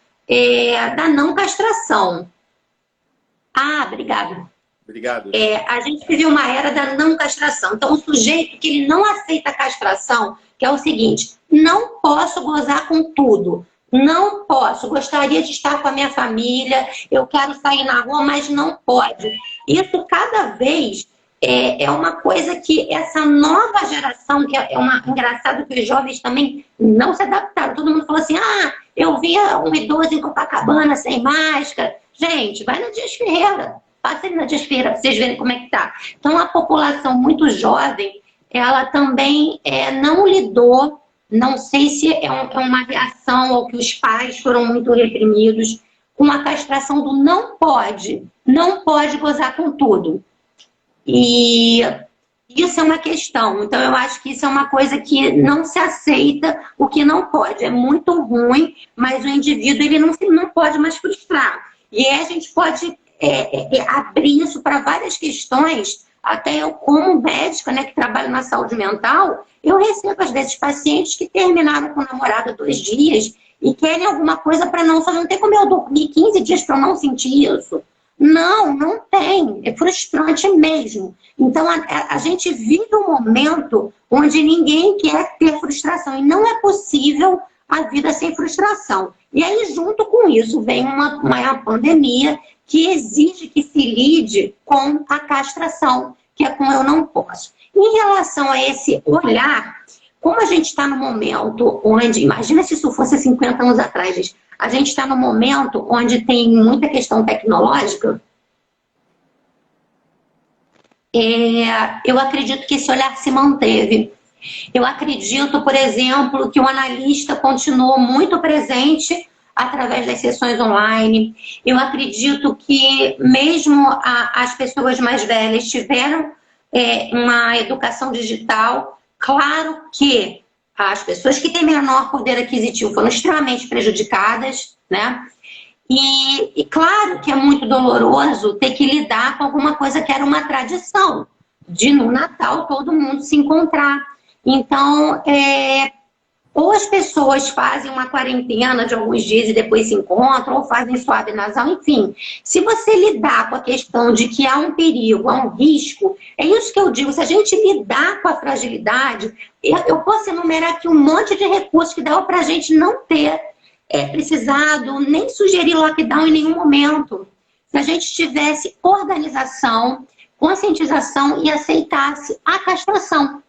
da não castração. Obrigado. Obrigado. A gente vive uma era da não castração. Então, o sujeito que ele não aceita a castração, que é o seguinte, não posso gozar com tudo. Não posso, gostaria de estar com a minha família, eu quero sair na rua, mas não pode. Isso cada vez é uma coisa que essa nova geração, que engraçado que os jovens também não se adaptaram. Todo mundo falou assim, eu via um idoso em Copacabana sem máscara. Gente, vai na Dias Ferreira, passa ali na Dias Ferreira para vocês verem como é que tá. Então, a população muito jovem, ela também não lidou. Não sei se é uma reação ao que os pais foram muito reprimidos com a castração do não pode gozar com tudo. E isso é uma questão. Então, eu acho que isso é uma coisa que não se aceita, o que não pode. É muito ruim, mas o indivíduo ele não pode mais frustrar. E aí a gente pode abrir isso para várias questões. Até eu, como médica, né, que trabalho na saúde mental, eu recebo, às vezes, pacientes que terminaram com o namorado 2 dias e querem alguma coisa para não tem como eu dormir 15 dias para eu não sentir isso. Não tem. É frustrante mesmo. Então, a gente vive um momento onde ninguém quer ter frustração. E não é possível a vida sem frustração. E aí, junto com isso, vem uma pandemia que exige que se lide com a castração, que é com eu não posso. Em relação a esse olhar, como a gente está no momento onde, imagina se isso fosse 50 anos atrás, gente, a gente está no momento onde tem muita questão tecnológica, eu acredito que esse olhar se manteve. Eu acredito, por exemplo, que o analista continuou muito presente através das sessões online. Eu acredito que mesmo as pessoas mais velhas tiveram uma educação digital. Claro que as pessoas que têm menor poder aquisitivo foram extremamente prejudicadas, né? E claro que é muito doloroso ter que lidar com alguma coisa que era uma tradição, de no Natal todo mundo se encontrar. Então, ou as pessoas fazem uma quarentena de alguns dias e depois se encontram, ou fazem suave nasal, enfim. Se você lidar com a questão de que há um perigo, há um risco, é isso que eu digo, se a gente lidar com a fragilidade, eu posso enumerar aqui um monte de recursos que dá para a gente não ter precisado nem sugerir lockdown em nenhum momento. Se a gente tivesse organização, conscientização e aceitasse a castração.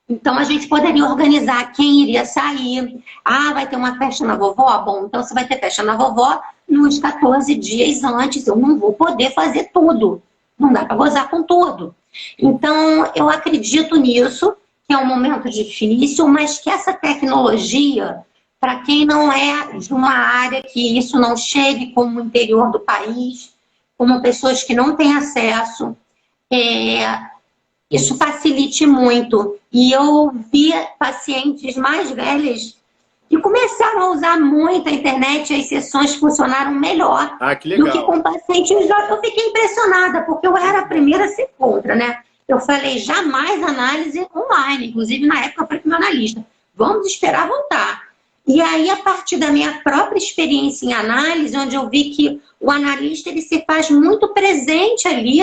Então, a gente poderia organizar quem iria sair. Ah, vai ter uma festa na vovó? Bom, então você vai ter festa na vovó nos 14 dias antes. Eu não vou poder fazer tudo. Não dá para gozar com tudo. Então, eu acredito nisso, que é um momento difícil, mas que essa tecnologia, para quem não é de uma área que isso não chegue como o interior do país, como pessoas que não têm acesso, isso facilite muito. E eu vi pacientes mais velhas que começaram a usar muito a internet e as sessões funcionaram melhor do que com pacientes jovens. Eu fiquei impressionada, porque eu era a primeira a ser contra, né? Eu falei, jamais análise online. Inclusive, na época, eu falei para o meu analista, vamos esperar voltar. E aí, a partir da minha própria experiência em análise, onde eu vi que o analista ele se faz muito presente ali,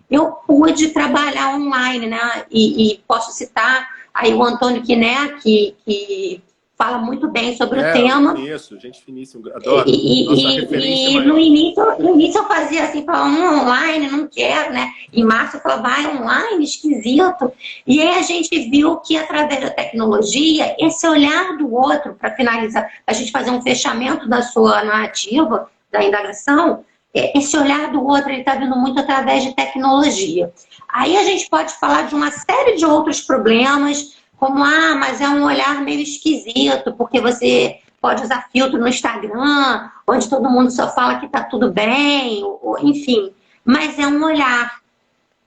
eu pude trabalhar online, né? E posso citar aí o Antônio Quiné, que fala muito bem sobre o tema. Eu conheço, gente finíssima, adoro. E no início eu fazia assim, falava, online, não quero, né? Em março eu falava, online, esquisito. E aí a gente viu que através da tecnologia, esse olhar do outro, para finalizar, a gente fazer um fechamento da sua narrativa, da indagação, esse olhar do outro, ele está vindo muito através de tecnologia. Aí a gente pode falar de uma série de outros problemas, como, mas é um olhar meio esquisito, porque você pode usar filtro no Instagram, onde todo mundo só fala que está tudo bem, enfim. Mas é um olhar,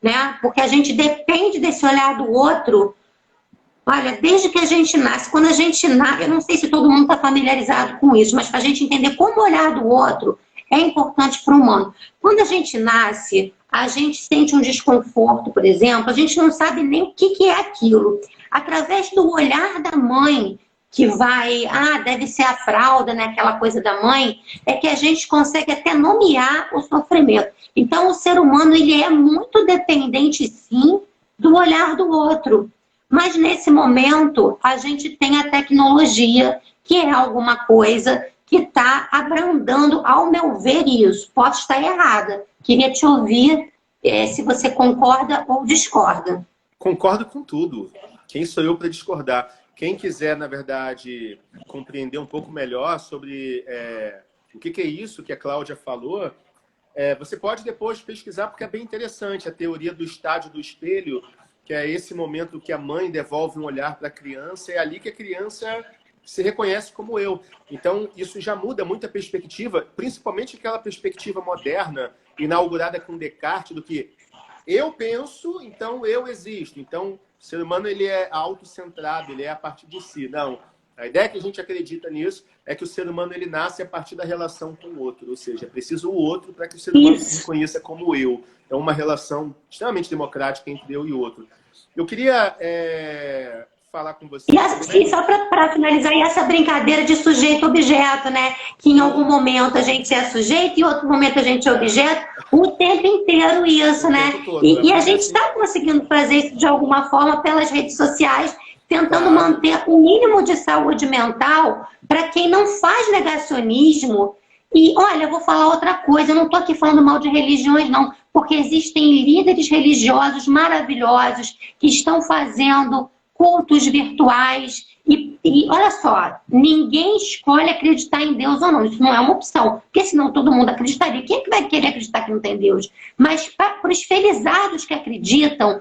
né? Porque a gente depende desse olhar do outro. Olha, desde que a gente nasce, quando a gente nasce, eu não sei se todo mundo está familiarizado com isso, mas para a gente entender como o olhar do outro é importante para o humano. Quando a gente nasce, a gente sente um desconforto, por exemplo, a gente não sabe nem o que é aquilo. Através do olhar da mãe, que vai, deve ser a fralda, né, aquela coisa da mãe, é que a gente consegue até nomear o sofrimento. Então, o ser humano, ele é muito dependente, sim, do olhar do outro. Mas, nesse momento, a gente tem a tecnologia, que é alguma coisa que está abrandando, ao meu ver, isso. Posso estar errada. Queria te ouvir se você concorda ou discorda. Concordo com tudo. Quem sou eu para discordar? Quem quiser, na verdade, compreender um pouco melhor sobre o que é isso que a Cláudia falou, você pode depois pesquisar, porque é bem interessante a teoria do estádio do espelho, que é esse momento que a mãe devolve um olhar para a criança, é ali que a criança se reconhece como eu. Então, isso já muda muito a perspectiva, principalmente aquela perspectiva moderna, inaugurada com Descartes, do que eu penso, então eu existo. Então, o ser humano ele é autocentrado, ele é a partir de si. Não, a ideia que a gente acredita nisso é que o ser humano ele nasce a partir da relação com o outro. Ou seja, é preciso o outro para que o ser humano se reconheça como eu. É uma relação extremamente democrática entre eu e o outro. Eu queria falar com você. E só para finalizar, essa brincadeira de sujeito-objeto, né? Que em algum momento a gente é sujeito e em outro momento a gente é objeto, o tempo inteiro isso, né? E a gente está conseguindo fazer isso de alguma forma pelas redes sociais, tentando manter o mínimo de saúde mental para quem não faz negacionismo E, olha, eu vou falar outra coisa, eu não estou aqui falando mal de religiões, não, porque existem líderes religiosos maravilhosos que estão fazendo cultos virtuais. E olha só, ninguém escolhe acreditar em Deus ou não, isso não é uma opção, porque senão todo mundo acreditaria. Quem é que vai querer acreditar que não tem Deus? Mas para os felizados que acreditam,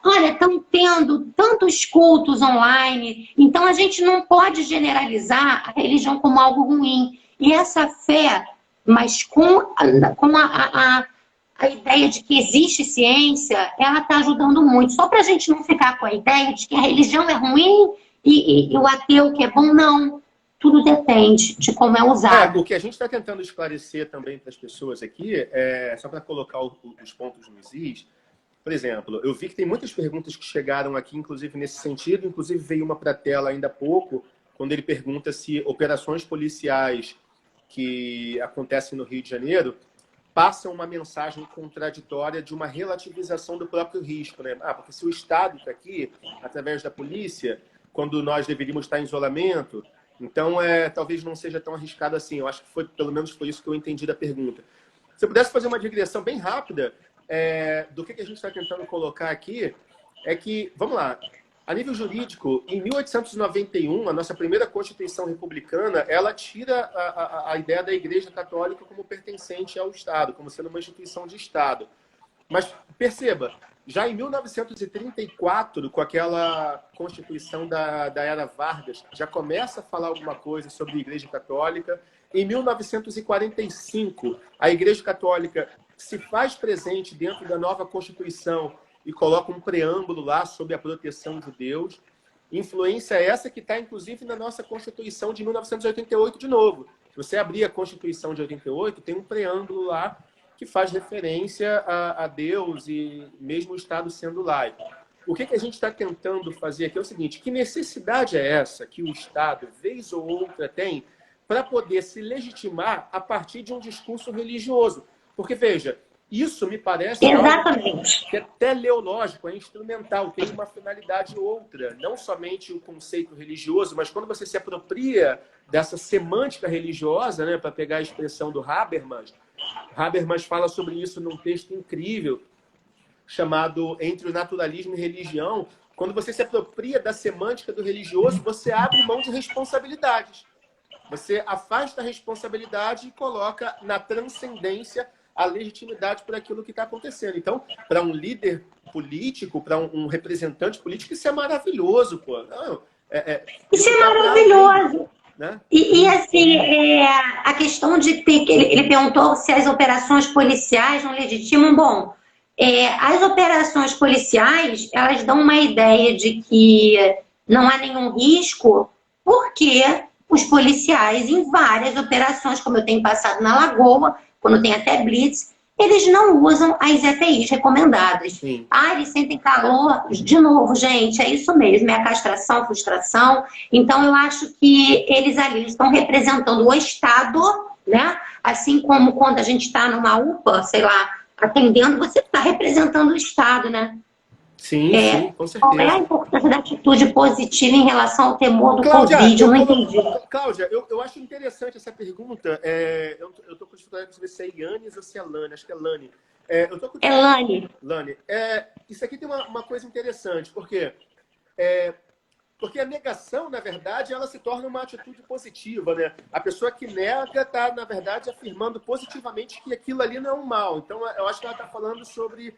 olha, estão tendo tantos cultos online, então a gente não pode generalizar a religião como algo ruim. E essa fé, mas com a ideia de que existe ciência, ela está ajudando muito. Só para a gente não ficar com a ideia de que a religião é ruim e o ateu que é bom, não. Tudo depende de como é usado. O que a gente está tentando esclarecer também para as pessoas aqui, só para colocar os pontos nos is, por exemplo, eu vi que tem muitas perguntas que chegaram aqui, inclusive nesse sentido, inclusive veio uma para a tela ainda há pouco, quando ele pergunta se operações policiais que acontecem no Rio de Janeiro passam uma mensagem contraditória de uma relativização do próprio risco, né? Porque se o Estado está aqui, através da polícia, quando nós deveríamos estar em isolamento, então talvez não seja tão arriscado assim. Eu acho que pelo menos foi isso que eu entendi da pergunta. Se eu pudesse fazer uma digressão bem rápida do que a gente está tentando colocar aqui, é que, vamos lá, a nível jurídico, em 1891, a nossa primeira Constituição republicana, ela tira a ideia da Igreja Católica como pertencente ao Estado, como sendo uma instituição de Estado. Mas perceba, já em 1934, com aquela Constituição da Era Vargas, já começa a falar alguma coisa sobre a Igreja Católica. Em 1945, a Igreja Católica se faz presente dentro da nova Constituição e coloca um preâmbulo lá sobre a proteção de Deus. Influência essa que está, inclusive, na nossa Constituição de 1988 de novo. Se você abrir a Constituição de 88, tem um preâmbulo lá que faz referência a Deus e mesmo o Estado sendo laico. O que a gente está tentando fazer aqui é o seguinte: que necessidade é essa que o Estado, vez ou outra, tem para poder se legitimar a partir de um discurso religioso? Porque, veja, isso me parece Exatamente. Que é teleológico, é instrumental, tem uma finalidade outra. Não somente o conceito religioso, mas quando você se apropria dessa semântica religiosa, né, para pegar a expressão do Habermas fala sobre isso num texto incrível, chamado Entre o Naturalismo e Religião. Quando você se apropria da semântica do religioso, você abre mão de responsabilidades. Você afasta a responsabilidade e coloca na transcendência a legitimidade por aquilo que está acontecendo. Então, para um líder político, para um representante político, isso é maravilhoso, pô. Não, isso é maravilhoso. Né? E assim, a questão de ter... Ele perguntou se as operações policiais não legitimam. Bom, as operações policiais, elas dão uma ideia de que não há nenhum risco, porque os policiais, em várias operações, como eu tenho passado na Lagoa, quando tem até blitz, eles não usam as EPIs recomendadas. Sim. Eles sentem calor. De novo, gente, é isso mesmo, é a castração, frustração. Então, eu acho que eles ali estão representando o Estado, né? Assim como quando a gente está numa UPA, sei lá, atendendo, você está representando o Estado, né? Sim, sim, com certeza. Qual é a importância da atitude positiva em relação ao temor do Covid? Eu não entendi. Cláudia, eu acho interessante essa pergunta. Eu estou com dificuldade de saber se é Yannis ou se é Lani. Acho que é Lani. É Lani. Lani. Isso aqui tem uma coisa interessante, porque a negação, na verdade, ela se torna uma atitude positiva, né? A pessoa que nega está, na verdade, afirmando positivamente que aquilo ali não é um mal. Então, eu acho que ela está falando sobre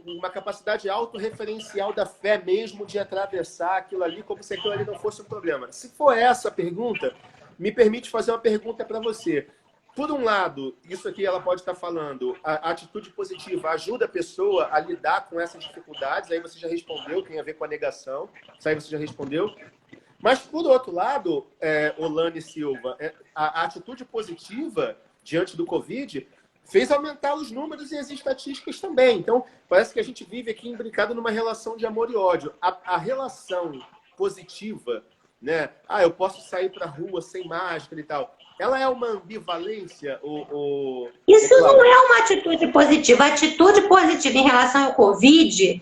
uma capacidade autorreferencial da fé mesmo de atravessar aquilo ali como se aquilo ali não fosse um problema. Se for essa a pergunta, me permite fazer uma pergunta para você. Por um lado, isso aqui ela pode estar falando, a atitude positiva ajuda a pessoa a lidar com essas dificuldades, aí você já respondeu, tem a ver com a negação, isso aí você já respondeu. Mas, por outro lado, Olane Silva, a atitude positiva diante do Covid fez aumentar os números e as estatísticas também. Então, parece que a gente vive aqui imbricado numa relação de amor e ódio. A relação positiva, né? Eu posso sair para a rua sem máscara e tal. Ela é uma ambivalência? Isso não é uma atitude positiva. A atitude positiva em relação ao Covid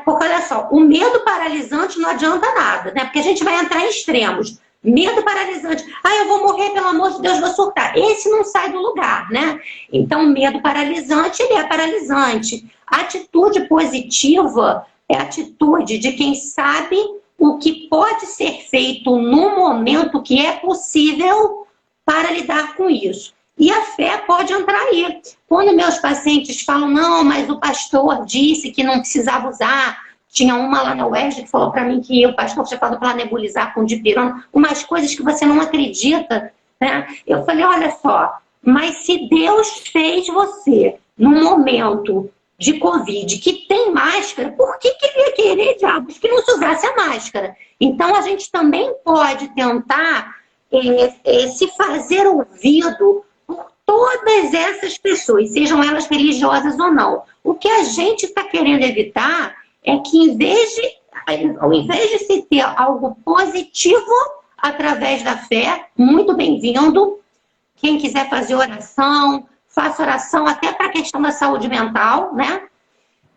porque, olha só, o medo paralisante não adianta nada, né? Porque a gente vai entrar em extremos. Medo paralisante. Eu vou morrer, pelo amor de Deus, vou surtar. Esse não sai do lugar, né? Então, medo paralisante, ele é paralisante. Atitude positiva é a atitude de quem sabe o que pode ser feito no momento que é possível para lidar com isso. E a fé pode entrar aí. Quando meus pacientes falam, não, mas o pastor disse que não precisava usar. Tinha uma lá na UERJ que falou para mim que o pastor tinha falado para nebulizar com dipirona, umas coisas que você não acredita, né? Eu falei, olha só, mas se Deus fez você num momento de Covid que tem máscara, por que ele ia querer, diabos, que não se usasse a máscara? Então, a gente também pode tentar se fazer ouvido por todas essas pessoas, sejam elas religiosas ou não. O que a gente está querendo evitar é que, ao invés de se ter algo positivo através da fé, muito bem-vindo, quem quiser fazer oração, faça oração até para a questão da saúde mental, né?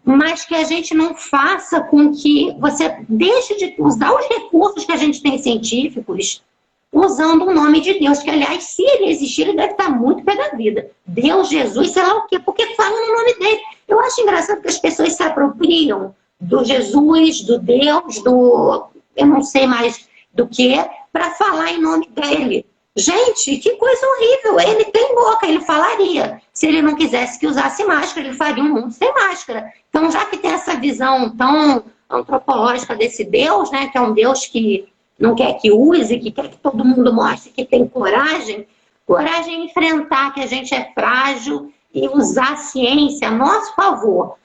Mas que a gente não faça com que você deixe de usar os recursos que a gente tem científicos usando o nome de Deus, que, aliás, se ele existir, ele deve estar muito pé da vida. Deus, Jesus, sei lá o quê, porque falam no nome dele. Eu acho engraçado que as pessoas se apropriam do Jesus, do Deus, eu não sei mais do que, para falar em nome dele. Gente, que coisa horrível. Ele tem boca, ele falaria. Se ele não quisesse que usasse máscara, ele faria um mundo sem máscara. Então, já que tem essa visão tão antropológica desse Deus, né, que é um Deus que não quer que use, que quer que todo mundo mostre que tem coragem em enfrentar que a gente é frágil e usar a ciência a nosso favor.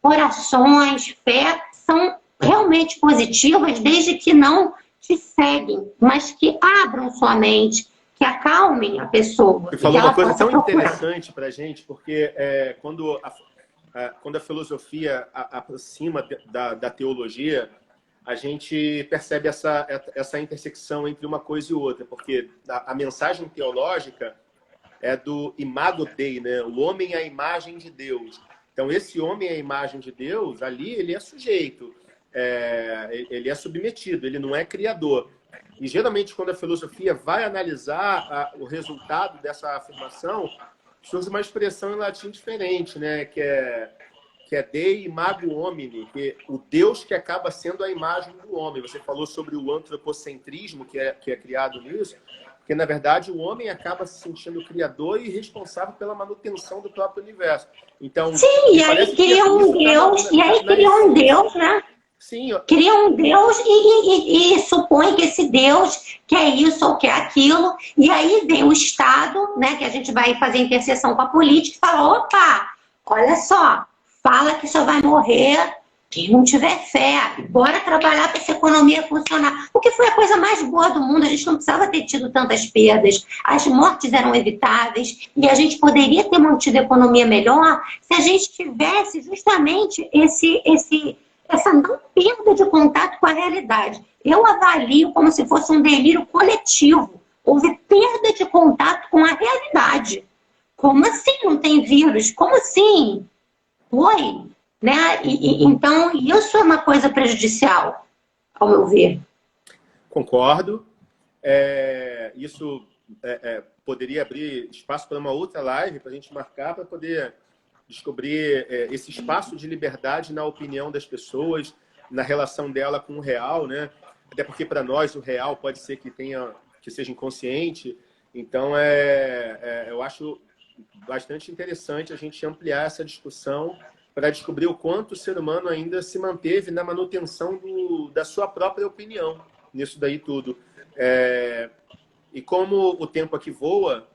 Orações, fé, são realmente positivas desde que não te seguem, mas que abram sua mente, que acalmem a pessoa. Você falou uma coisa tão interessante para a gente, porque quando a filosofia aproxima da teologia, a gente percebe essa intersecção entre uma coisa e outra, porque a mensagem teológica é do imago Dei, né? O homem é a imagem de Deus. Então, esse homem é a imagem de Deus, ali ele é sujeito, ele é submetido, ele não é criador. E, geralmente, quando a filosofia vai analisar o resultado dessa afirmação, surge uma expressão em latim diferente, né? Que é Dei imago homini, que o Deus que acaba sendo a imagem do homem. Você falou sobre o antropocentrismo que é criado nisso, porque, na verdade, o homem acaba se sentindo criador e responsável pela manutenção do próprio universo. Então, sim, e aí cria um Deus, né? Sim. Cria um Deus e supõe que esse Deus quer isso ou quer aquilo. E aí vem o Estado, né, que a gente vai fazer interseção com a política, e fala, opa, olha só, fala que só vai morrer quem não tiver fé. Bora trabalhar para essa economia funcionar. O que foi a coisa mais boa do mundo? A gente não precisava ter tido tantas perdas. As mortes eram evitáveis e a gente poderia ter mantido a economia melhor se a gente tivesse justamente essa não perda de contato com a realidade. Eu avalio como se fosse um delírio coletivo. Houve perda de contato com a realidade. Como assim não tem vírus? Como assim? Oi? Né? Então, isso é uma coisa prejudicial, ao meu ver. Concordo. Isso poderia abrir espaço para uma outra live, para a gente marcar, para poder descobrir esse espaço de liberdade na opinião das pessoas, na relação dela com o real, né? Até porque, para nós, o real pode ser que seja inconsciente. Então, eu acho bastante interessante a gente ampliar essa discussão para descobrir o quanto o ser humano ainda se manteve na manutenção da sua própria opinião nisso daí tudo. E como o tempo aqui voa,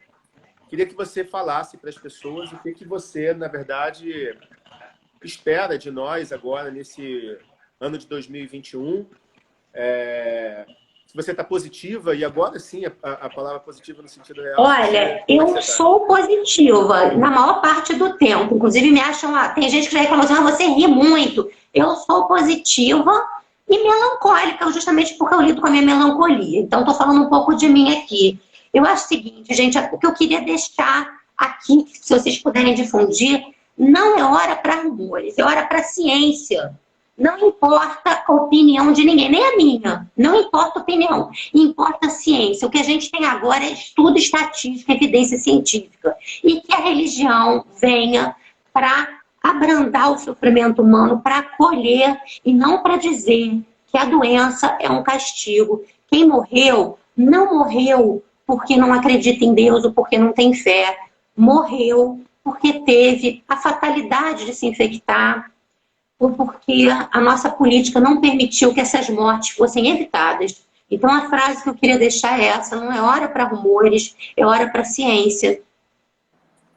queria que você falasse para as pessoas o que você, na verdade, espera de nós agora, nesse ano de 2021. Se você está positiva, e agora sim a palavra positiva no sentido real. Olha, eu sou positiva na maior parte do tempo. Inclusive, me acham lá. Tem gente que já falou assim: você ri muito. Eu sou positiva e melancólica, justamente porque eu lido com a minha melancolia. Então, estou falando um pouco de mim aqui. Eu acho o seguinte, gente, o que eu queria deixar aqui, se vocês puderem difundir, não é hora para rumores, é hora para ciência. Não importa a opinião de ninguém, nem a minha. Não importa a opinião, importa a ciência. O que a gente tem agora é estudo estatístico, evidência científica. E que a religião venha para abrandar o sofrimento humano, para acolher e não para dizer que a doença é um castigo. Quem morreu, não morreu porque não acredita em Deus ou porque não tem fé. Morreu porque teve a fatalidade de se infectar, ou porque a nossa política não permitiu que essas mortes fossem evitadas. Então a frase que eu queria deixar é essa: não é hora para rumores, é hora para ciência.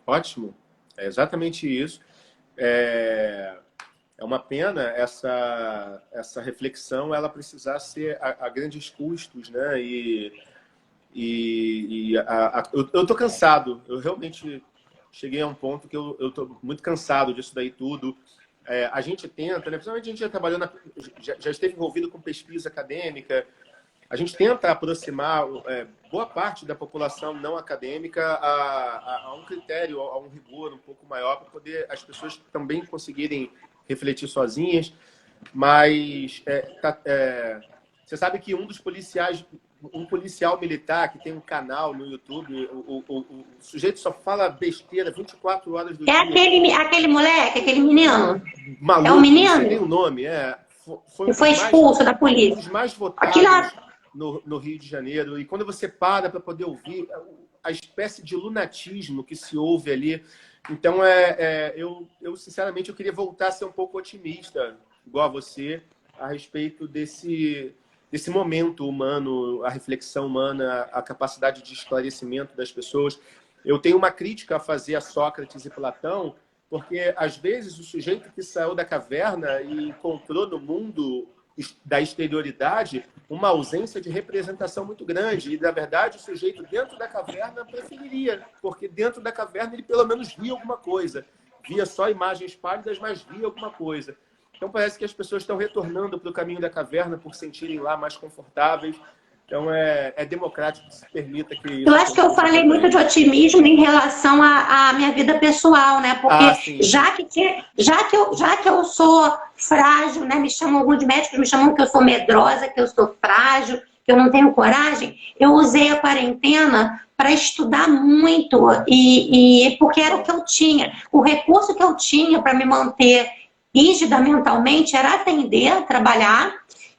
Ótimo, é exatamente isso. É uma pena essa reflexão ela precisar ser a grandes custos, né? Eu tô cansado, eu realmente cheguei a um ponto que eu tô muito cansado disso daí tudo. A gente tenta, né? Principalmente a gente já trabalhou, já esteve envolvido com pesquisa acadêmica, a gente tenta aproximar boa parte da população não acadêmica a um critério, a um rigor um pouco maior, para poder as pessoas também conseguirem refletir sozinhas. Mas você sabe que um policial militar que tem um canal no YouTube, o sujeito só fala besteira 24 horas do dia. Aquele moleque, aquele menino? Maluco, é o menino? Não sei nem o nome. Foi expulso da polícia. Um dos mais votados no Rio de Janeiro. E quando você para poder ouvir a espécie de lunatismo que se ouve ali. Então, eu sinceramente, eu queria voltar a ser um pouco otimista, igual a você, a respeito desse momento humano, a reflexão humana, a capacidade de esclarecimento das pessoas. Eu tenho uma crítica a fazer a Sócrates e Platão, porque, às vezes, o sujeito que saiu da caverna e encontrou no mundo da exterioridade uma ausência de representação muito grande. E, na verdade, o sujeito dentro da caverna preferiria, porque dentro da caverna ele, pelo menos, via alguma coisa. Via só imagens pálidas, mas via alguma coisa. Então, parece que as pessoas estão retornando para o caminho da caverna por sentirem lá mais confortáveis. Então, é democrático que se permita que isso... Eu acho que eu falei muito de otimismo em relação à minha vida pessoal, né? Porque já que eu sou frágil, né? Me chamam alguns médicos, me chamam que eu sou medrosa, que eu sou frágil, que eu não tenho coragem. Eu usei a quarentena para estudar muito, porque era o que eu tinha. O recurso que eu tinha para me manter rígida mentalmente era atender, trabalhar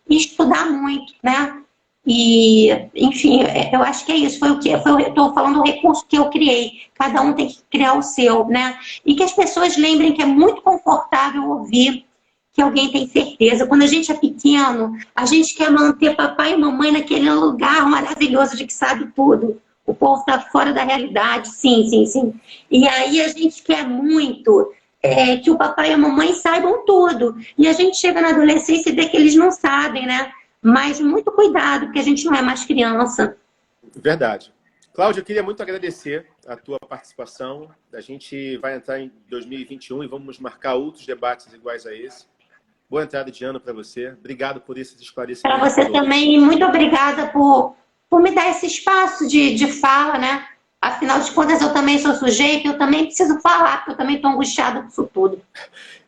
e estudar muito, né? E, enfim, eu acho que é isso. Eu estou falando do recurso que eu criei. Cada um tem que criar o seu, né? E que as pessoas lembrem que é muito confortável ouvir que alguém tem certeza. Quando a gente é pequeno, a gente quer manter papai e mamãe naquele lugar maravilhoso de que sabe tudo. O povo está fora da realidade, sim, sim, sim. E aí a gente quer muito que o papai e a mamãe saibam tudo. E a gente chega na adolescência e vê que eles não sabem, né? Mas muito cuidado, porque a gente não é mais criança. Verdade. Cláudia, eu queria muito agradecer a tua participação. A gente vai entrar em 2021 e vamos marcar outros debates iguais a esse. Boa entrada de ano para você. Obrigado por esses esclarecimentos. Para você também. E muito obrigada por me dar esse espaço de fala, né? Afinal de contas, eu também sou sujeito, eu também preciso falar, porque eu também estou angustiada com isso tudo.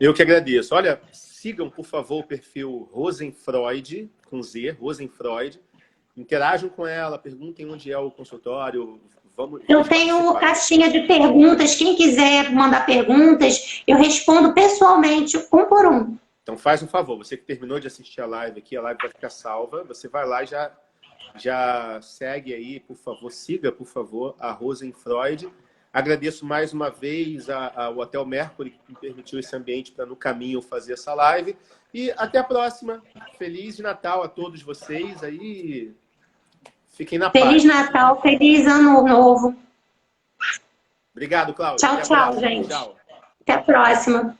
Eu que agradeço. Olha, sigam, por favor, o perfil Rosenfreud, com Z, Rosenfreud. Interajam com ela, perguntem onde é o consultório. Eu tenho caixinha de perguntas. Quem quiser mandar perguntas, eu respondo pessoalmente, um por um. Então faz um favor, você que terminou de assistir a live aqui, a live vai ficar salva. Você vai lá e já segue aí, por favor, siga, por favor, a Rosenfreud. Agradeço mais uma vez ao Hotel Mercury, que me permitiu esse ambiente para, no caminho, fazer essa live. E até a próxima. Feliz Natal a todos vocês. Aí, fiquem na paz. Feliz Natal, feliz Ano Novo. Obrigado, Cláudia. Tchau, tchau, gente. Tchau. Até a próxima.